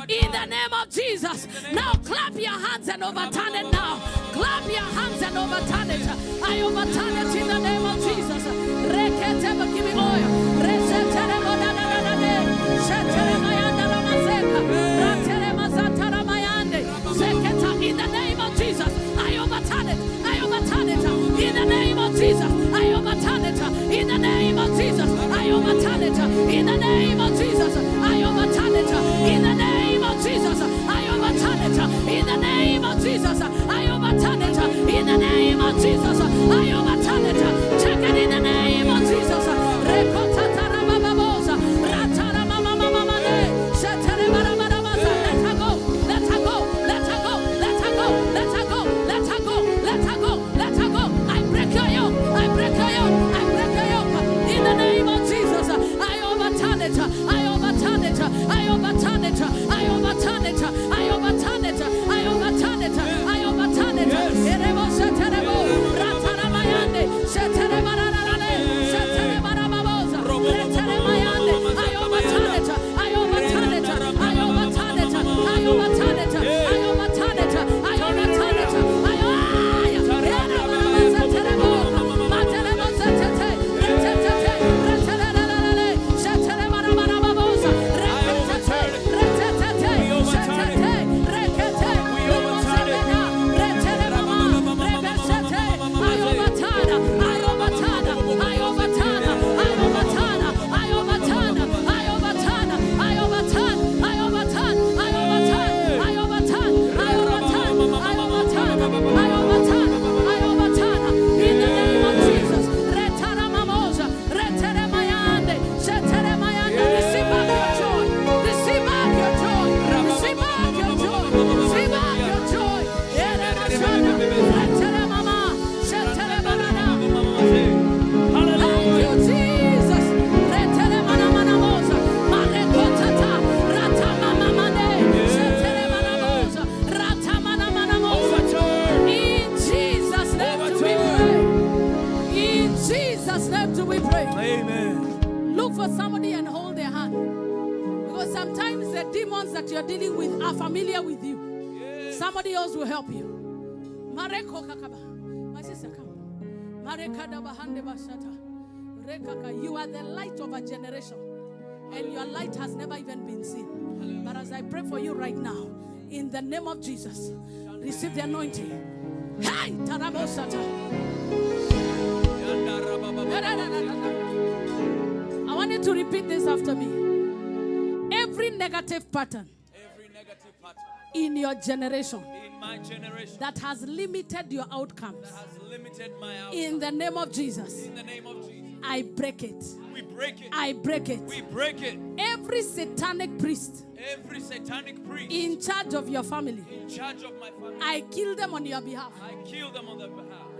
In the name of Jesus. Now clap your hands and overturn it now. Clap your hands and overturn it. I overturn it in the name of Jesus. Give me oil. In the name of Jesus, I overturn it. I overturn it. In the name of Jesus, I overturn it. In the name of Jesus, I overturn it. In the name of Jesus, I overturn it. In the name of Jesus, I overturn it. In the name of Jesus, I overturn it. In the name of Jesus, I overturn it. Check it in the name of Jesus. You are the light of a generation, and your light has never even been seen. But as I pray for you right now, in the name of Jesus, receive the anointing. Hey, I want you to repeat this after me. Every negative pattern in your generation, in my generation, that has limited your outcomes, that has limited my outcomes, in the name of Jesus, in the name of Jesus, I break it. We break it. I break it. We break it. Every satanic priest in charge of your family, in charge of my family, I kill them on your behalf. I kill them on their behalf.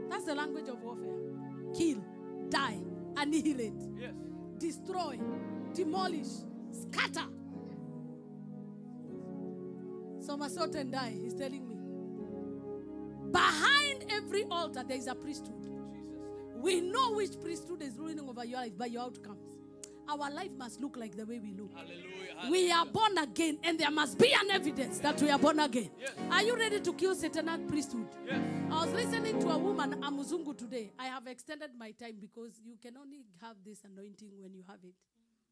That's the language of warfare. Kill, die, annihilate, yes, destroy, demolish, scatter. Somersault and die, he's telling me. Behind every altar, there is a priesthood. We know which priesthood is ruling over your life by your outcomes. Our life must look like the way we look. Hallelujah. We are born again, and there must be an evidence that we are born again. Yes. Are you ready to kill satanic priesthood? Yes. I was listening to a woman, a Muzungu, today. I have extended my time because you can only have this anointing when you have it.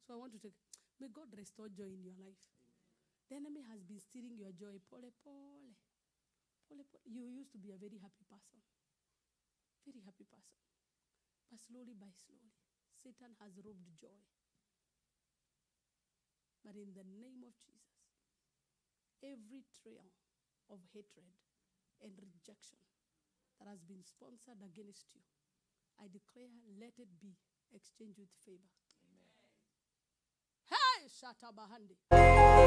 So I want to take, may God restore joy in your life. The enemy has been stealing your joy. Pole, pole. Pole, pole. You used to be a very happy person. Very happy person. But slowly by slowly, Satan has robbed joy. But in the name of Jesus, every trail of hatred and rejection that has been sponsored against you, I declare, let it be exchanged with favor. Amen. Hey, Shatabahandi.